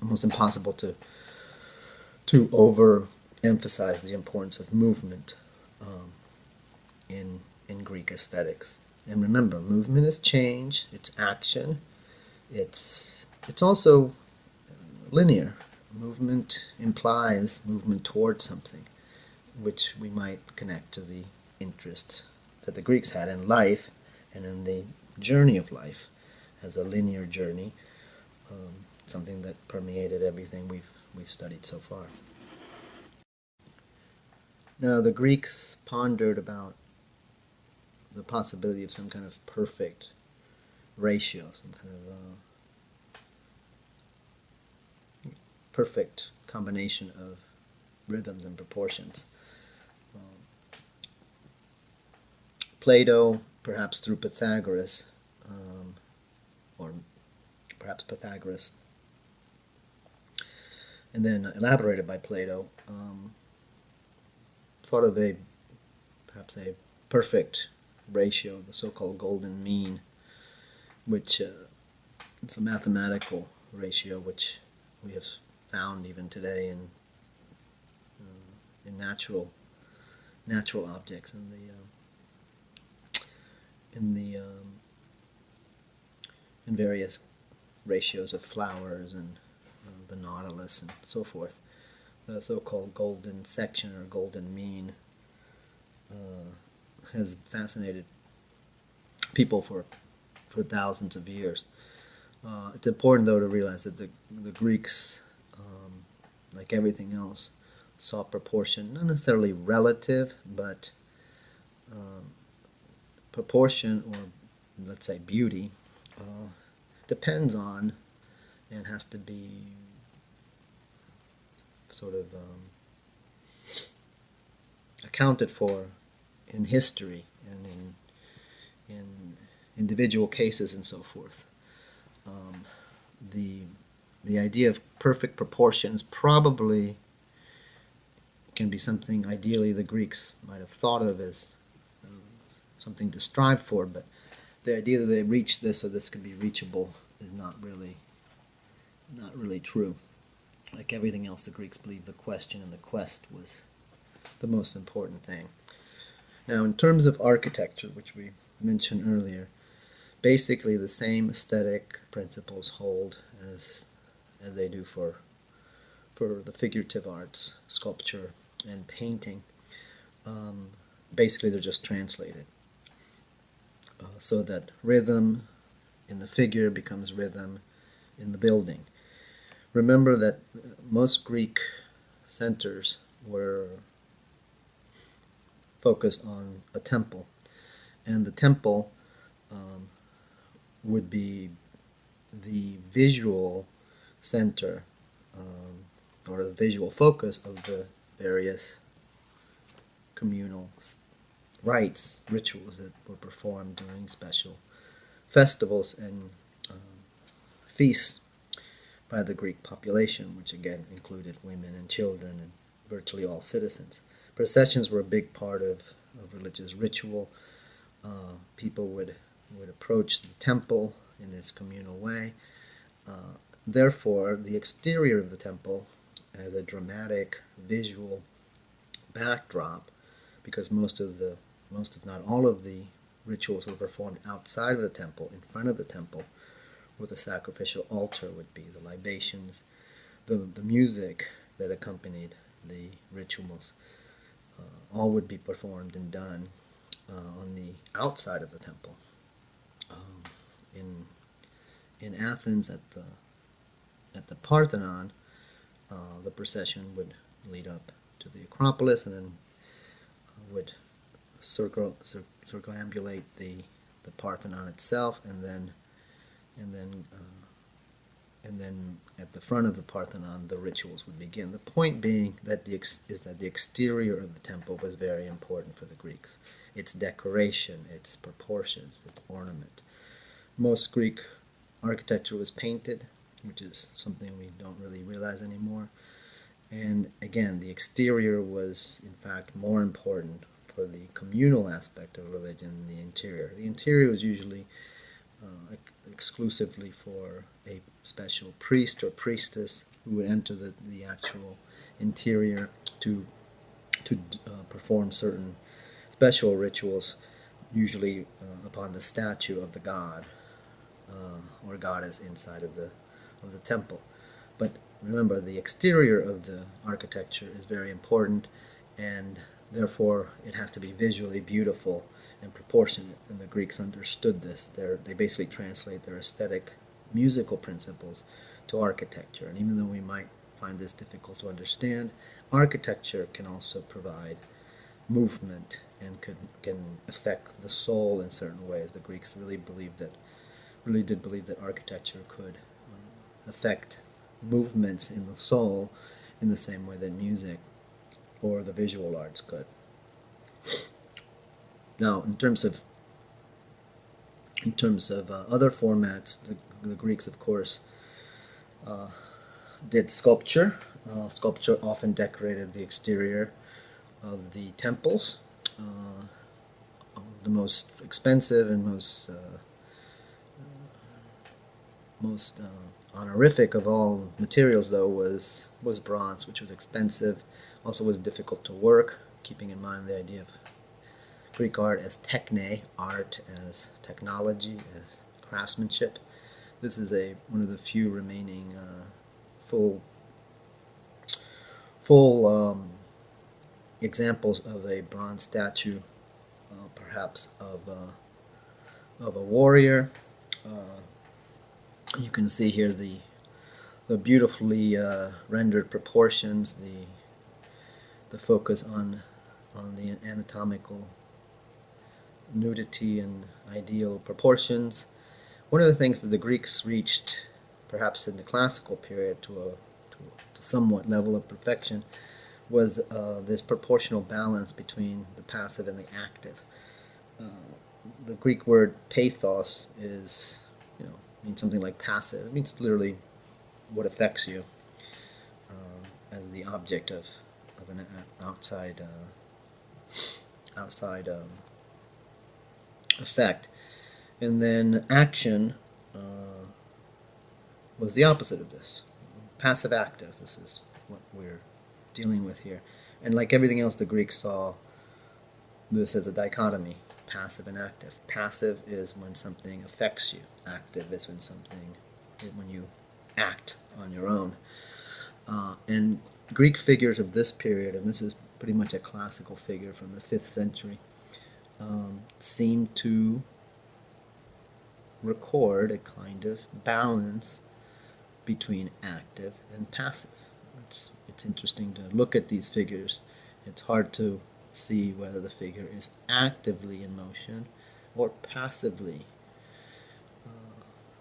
almost impossible to overemphasize the importance of movement in Greek aesthetics. And remember, movement is change, it's action, it's also linear. Movement implies movement towards something, which we might connect to the interests that the Greeks had in life and in the journey of life as a linear journey, something that permeated everything we've studied so far. Now, the Greeks pondered about the possibility of some kind of perfect ratio, some kind of perfect combination of rhythms and proportions. Plato, perhaps through Pythagoras, or perhaps Pythagoras, and then elaborated by Plato, thought of perhaps a perfect ratio, the so-called golden mean, which it's a mathematical ratio which we have found even today in natural objects, in various ratios of flowers and the nautilus and so forth. The so-called golden section or golden mean has fascinated people for thousands of years. It's important, though, to realize that the Greeks, like everything else, saw proportion, not necessarily relative, but proportion, or let's say beauty, depends on and has to be sort of accounted for in history and in individual cases and so forth. The idea of perfect proportions probably can be something ideally the Greeks might have thought of as something to strive for, but the idea that they reached this or this could be reachable is not really true. Like everything else, the Greeks believed the question and the quest was the most important thing. Now, in terms of architecture, which we mentioned earlier, basically the same aesthetic principles hold as they do for the figurative arts, sculpture, and painting. Basically, they're just translated. So that rhythm in the figure becomes rhythm in the building. Remember that most Greek centers were focused on a temple, and the temple would be the visual center or the visual focus of the various communal rites, rituals that were performed during special festivals and feasts by the Greek population, which again included women and children and virtually all citizens. Processions were a big part of religious ritual. People would approach the temple in this communal way. Therefore, the exterior of the temple as a dramatic visual backdrop, because most if not all of the rituals were performed outside of the temple, in front of the temple, where the sacrificial altar would be, the libations, the music that accompanied the rituals, all would be performed and done on the outside of the temple. In Athens, at the Parthenon, the procession would lead up to the Acropolis and then would circumambulate the Parthenon itself, and then at the front of the Parthenon, the rituals would begin. The point being that the exterior of the temple was very important for the Greeks. Its decoration, its proportions, its ornament. Most Greek architecture was painted, which is something we don't really realize anymore. And again, the exterior was in fact more important for the communal aspect of religion, the interior. The interior was usually exclusively for a special priest or priestess who would enter the actual interior to perform certain special rituals, usually upon the statue of the god or goddess inside of the temple. But remember, the exterior of the architecture is very important, and therefore it has to be visually beautiful and proportionate. And the Greeks understood this. They basically translate their aesthetic musical principles to architecture. And even though we might find this difficult to understand, architecture can also provide movement and can affect the soul in certain ways. The Greeks really did believe that architecture could affect movements in the soul in the same way that music or the visual arts could. Now, in terms of other formats, the Greeks, of course, did sculpture. Sculpture often decorated the exterior of the temples. The most expensive and most honorific of all materials, though, was bronze, which was expensive, also was difficult to work, keeping in mind the idea of Greek art as techne, art as technology, as craftsmanship. This is one of the few remaining full examples of a bronze statue, perhaps of a warrior. You can see here the beautifully rendered proportions, the focus on the anatomical nudity and ideal proportions. One of the things that the Greeks reached, perhaps in the classical period, to a somewhat level of perfection, was this proportional balance between the passive and the active. The Greek word pathos means something like passive. It means literally what affects you as the object of an outside effect. And then action was the opposite of this. Passive active. This is what we're dealing with here. And like everything else, the Greeks saw this as a dichotomy, passive and active. Passive is when something affects you. Active is when you act on your own. And Greek figures of this period, and this is pretty much a classical figure from the 5th century, seem to record a kind of balance between active and passive. It's interesting to look at these figures. It's hard to see whether the figure is actively in motion or passively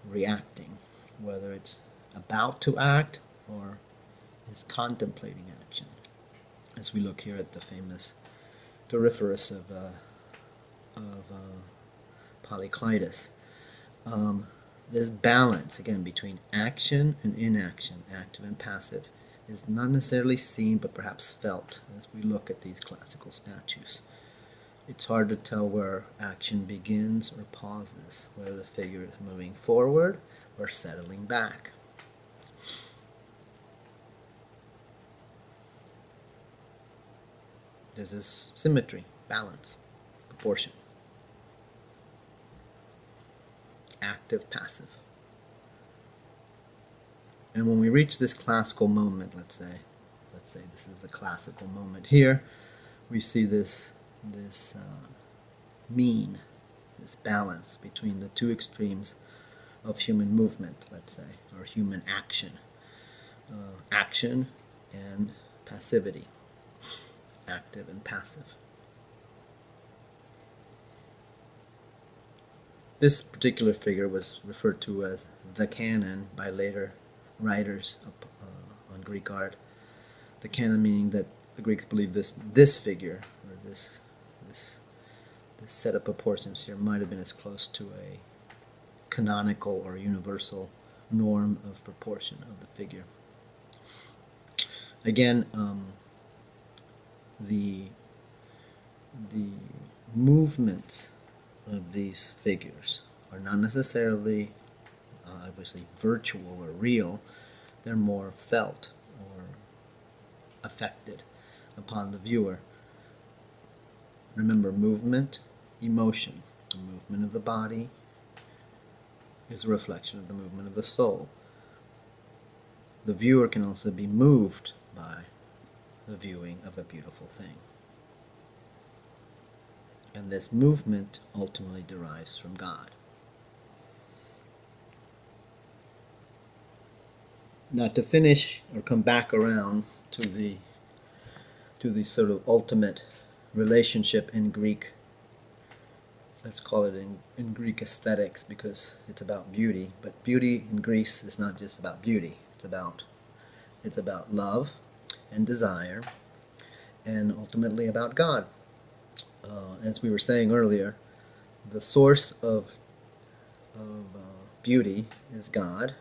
reacting, whether it's about to act or is contemplating action. As we look here at the famous Doryphorus of Polyclitus, this balance, again, between action and inaction, active and passive, is not necessarily seen but perhaps felt as we look at these classical statues. It's hard to tell where action begins or pauses, whether the figure is moving forward or settling back. There's this symmetry, balance, proportion. Active, passive. And when we reach this classical moment, let's say this is the classical moment here, we see this mean, this balance between the two extremes of human movement, let's say, or human action. Action and passivity. Active and passive. This particular figure was referred to as the canon by later writers on Greek art. The canon meaning that the Greeks believed this figure, or this set of proportions here, might have been as close to a canonical or universal norm of proportion of the figure. Again, the the movements of these figures are not necessarily obviously virtual or real. They're more felt or affected upon the viewer. Remember, movement, emotion. The movement of the body is a reflection of the movement of the soul. The viewer can also be moved by the viewing of a beautiful thing. And this movement ultimately derives from God. Now, to finish or come back around to the sort of ultimate relationship in Greek, let's call it in Greek aesthetics, because it's about beauty. But beauty in Greece is not just about beauty. It's about love and desire, and ultimately about God. As we were saying earlier, the source of beauty is God,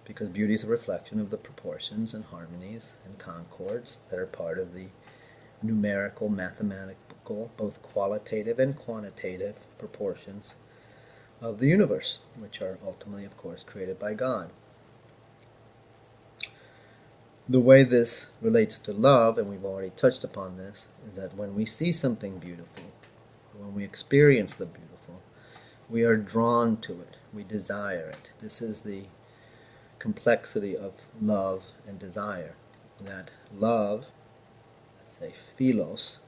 because beauty is a reflection of the proportions and harmonies and concords that are part of the numerical, mathematical, both qualitative and quantitative proportions of the universe, which are ultimately, of course, created by God. The way this relates to love, and we've already touched upon this, is that when we see something beautiful, when we experience the beautiful, we are drawn to it, we desire it. This is the complexity of love and desire. That love, let's say philos,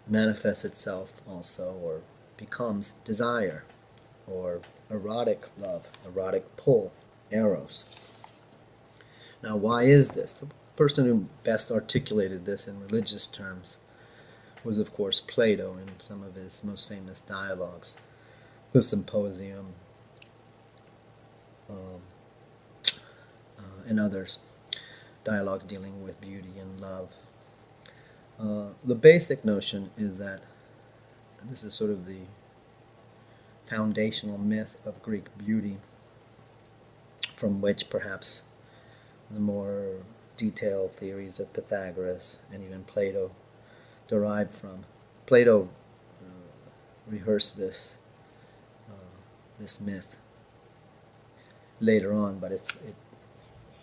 manifests itself also, or becomes desire, or erotic love, erotic pull, eros. Now, why is this? The person who best articulated this in religious terms was, of course, Plato in some of his most famous dialogues, the Symposium, and others, dialogues dealing with beauty and love. The basic notion is that, and this is sort of the foundational myth of Greek beauty, from which perhaps the more detailed theories of Pythagoras and even Plato derived from. Plato rehearsed this myth later on, but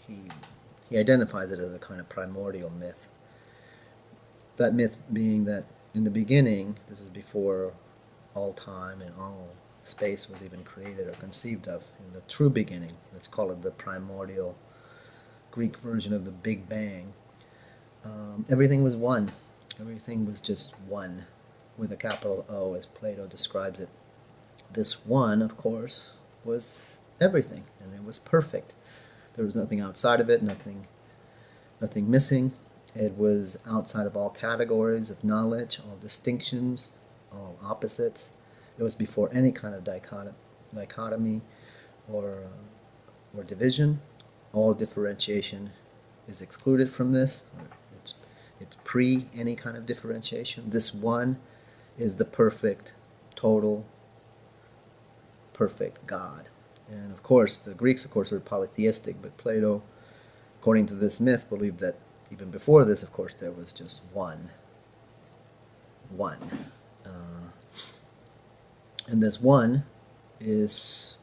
he identifies it as a kind of primordial myth. That myth being that in the beginning, this is before all time and all space was even created or conceived of, in the true beginning, let's call it the primordial Greek version of the Big Bang, everything was one. Everything was just one, with a capital O, as Plato describes it. This one, of course, was everything, and it was perfect. There was nothing outside of it, nothing missing. It was outside of all categories of knowledge, all distinctions, all opposites. It was before any kind of dichotomy or division. All differentiation is excluded from this. It's pre any kind of differentiation. This one is the perfect, total, perfect God. And of course, the Greeks, of course, were polytheistic, but Plato, according to this myth, believed that even before this, of course, there was just one. And this one is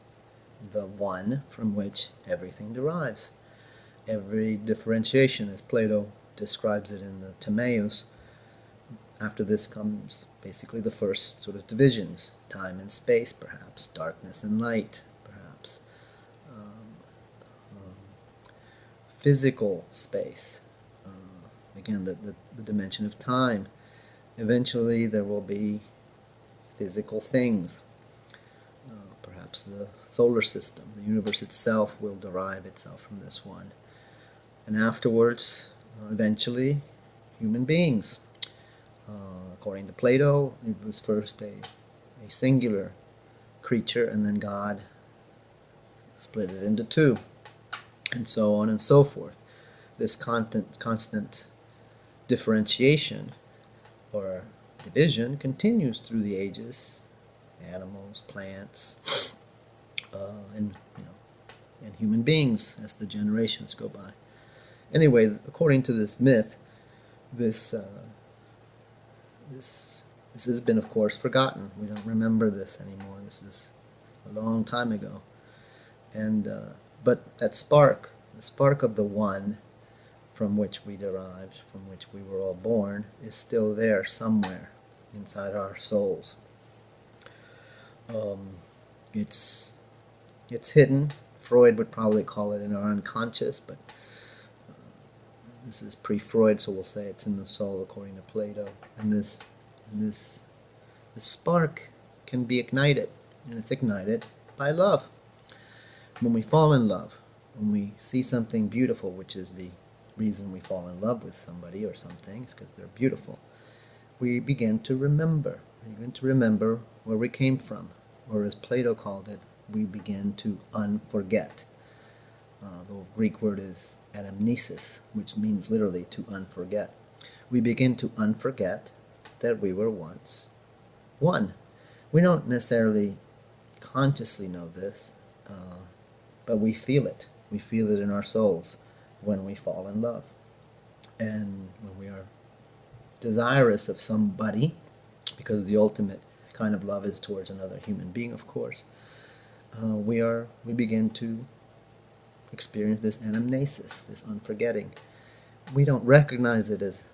the one from which everything derives. Every differentiation, as Plato describes it in the Timaeus, after this comes basically the first sort of divisions, time and space, perhaps, darkness and light, perhaps, physical space, again, the dimension of time. Eventually there will be physical things, perhaps the solar system, the universe itself will derive itself from this one. And afterwards, eventually, human beings. According to Plato, it was first a singular creature, and then God split it into two, and so on and so forth. This constant differentiation or division continues through the ages, animals, plants, and human beings as the generations go by. Anyway, according to this myth, this this has been, of course, forgotten. We don't remember this anymore. This was a long time ago. And but that spark, the spark of the one from which we derived, from which we were all born, is still there somewhere inside our souls. It's hidden. Freud would probably call it in our unconscious, but this is pre-Freud, so we'll say it's in the soul according to Plato. And this spark can be ignited, and it's ignited by love. When we fall in love, when we see something beautiful, which is the reason we fall in love with somebody or something, is because they're beautiful, we begin to remember. We begin to remember where we came from, or as Plato called it, we begin to unforget. The Greek word is anamnesis, which means literally to unforget. We begin to unforget that we were once one. We don't necessarily consciously know this, but we feel it. We feel it in our souls when we fall in love. And when we are desirous of somebody, because the ultimate kind of love is towards another human being, of course, we begin to experience this anamnesis, this unforgetting. We don't recognize it as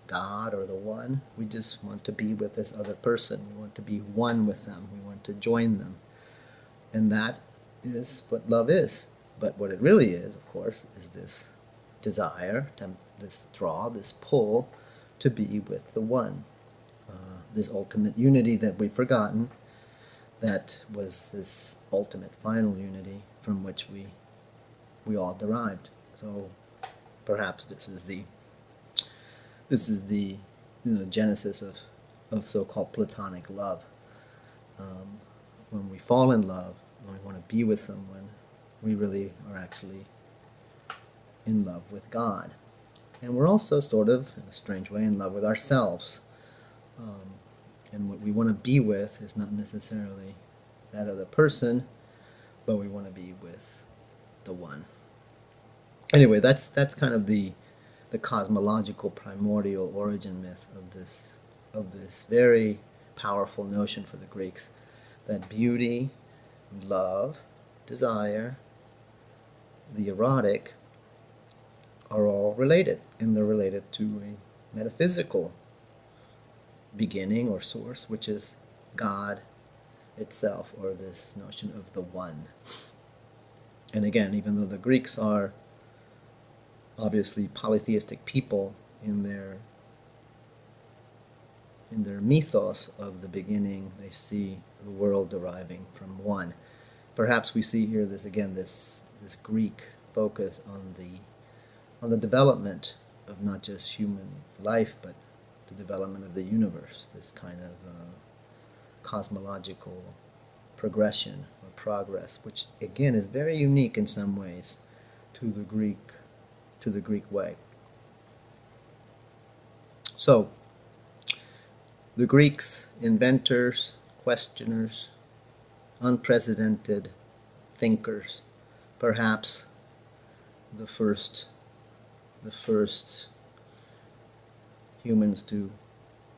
God or the one. We just want to be with this other person. We want to be one with them. We want to join them. And that is what love is. But what it really is, of course, is this desire, this draw, this pull to be with the one. This ultimate unity that we've forgotten, that was this ultimate final unity from which we all derived. So perhaps this is the genesis of so-called platonic love. When we fall in love, when we want to be with someone, we really are actually in love with God. And we're also sort of, in a strange way, in love with ourselves. And what we want to be with is not necessarily that other person, but we want to be with the one. Anyway, that's kind of the cosmological primordial origin myth of this very powerful notion for the Greeks, that beauty, love, desire, the erotic are all related, and they're related to a metaphysical beginning or source, which is God itself, or this notion of the one. And again, even though the Greeks are obviously polytheistic people in their mythos of the beginning, they see the world deriving from one. Perhaps we see here this Greek focus on the development of not just human life, but the development of the universe, this kind of cosmological progression or progress, which again is very unique in some ways to the Greek way. So, the Greeks, inventors, questioners, unprecedented thinkers, perhaps the first humans to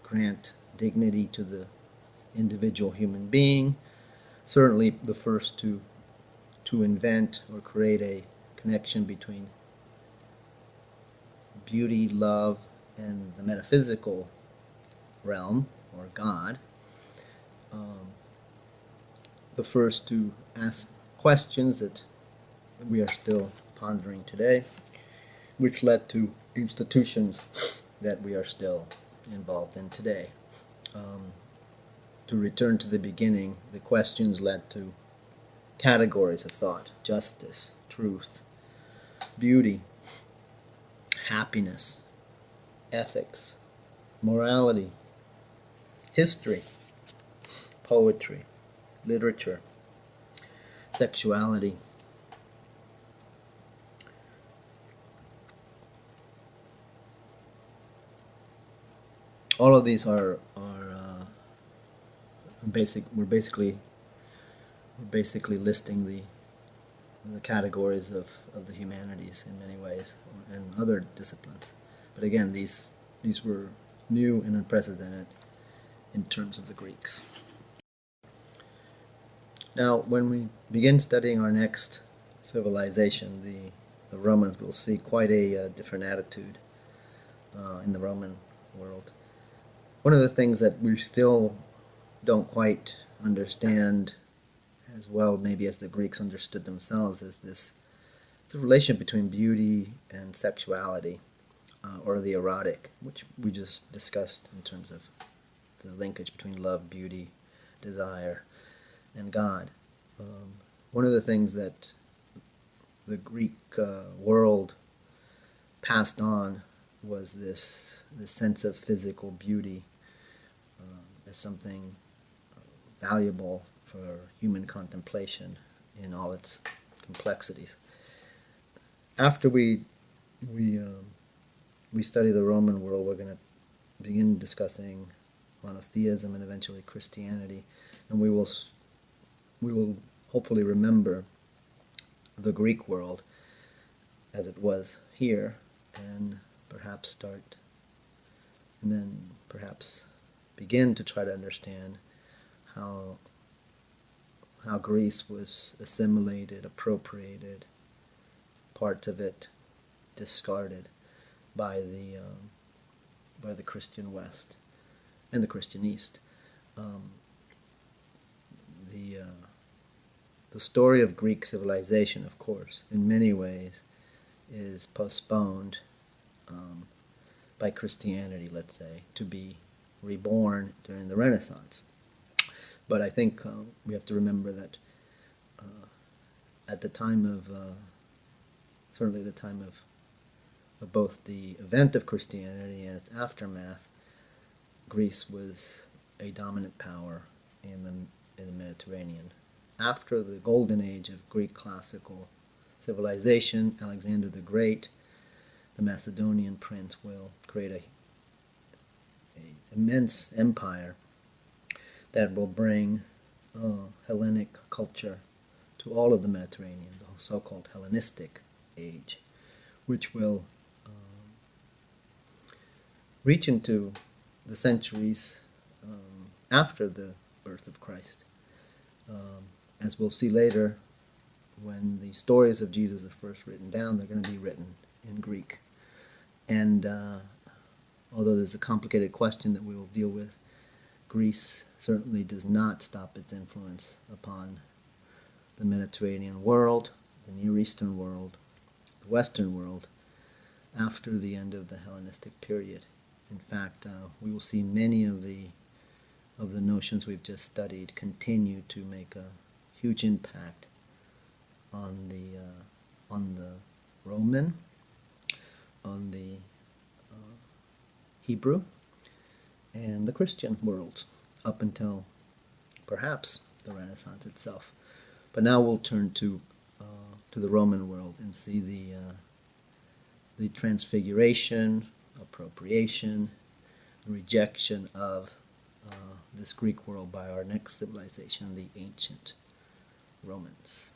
grant dignity to the individual human being, certainly the first to invent or create a connection between beauty, love, and the metaphysical realm, or God. The first to ask questions that we are still pondering today, which led to institutions that we are still involved in today. To return to the beginning, the questions led to categories of thought: justice, truth, beauty, happiness, ethics, morality, history, poetry, literature, sexuality. All of these are basic. We're basically listing the categories of the humanities in many ways, and other disciplines. But again, these were new and unprecedented in terms of the Greeks. Now, when we begin studying our next civilization, the Romans, we'll see quite a different attitude in the Roman world. One of the things that we still don't quite understand as well, maybe as the Greeks understood themselves, is the relation between beauty and sexuality, or the erotic, which we just discussed in terms of the linkage between love, beauty, desire, and God. One of the things that the Greek world passed on was this sense of physical beauty as something valuable for human contemplation in all its complexities. After we study the Roman world, we're going to begin discussing monotheism and eventually Christianity, and we will hopefully remember the Greek world as it was here, and then perhaps begin to try to understand how Greece was assimilated, appropriated, parts of it discarded by the Christian West and the Christian East. The story of Greek civilization, of course, in many ways, is postponed by Christianity, let's say, to be reborn during the Renaissance. But I think we have to remember that at the time of, certainly the time of both the event of Christianity and its aftermath, Greece was a dominant power in the Mediterranean. After the golden age of Greek classical civilization, Alexander the Great, the Macedonian prince, will create an immense empire that will bring Hellenic culture to all of the Mediterranean, the so-called Hellenistic age, which will reach into the centuries after the birth of Christ. As we'll see later, when the stories of Jesus are first written down, they're going to be written in Greek. And although there's a complicated question that we will deal with, Greece certainly does not stop its influence upon the Mediterranean world, the Near Eastern world, the Western world, after the end of the Hellenistic period. In fact, we will see many of the notions we've just studied continue to make a huge impact on the Roman, on the Hebrew, and the Christian worlds up until perhaps the Renaissance itself. But now we'll turn to the Roman world and see the transfiguration, appropriation, rejection of this Greek world by our next civilization, the ancient Romans.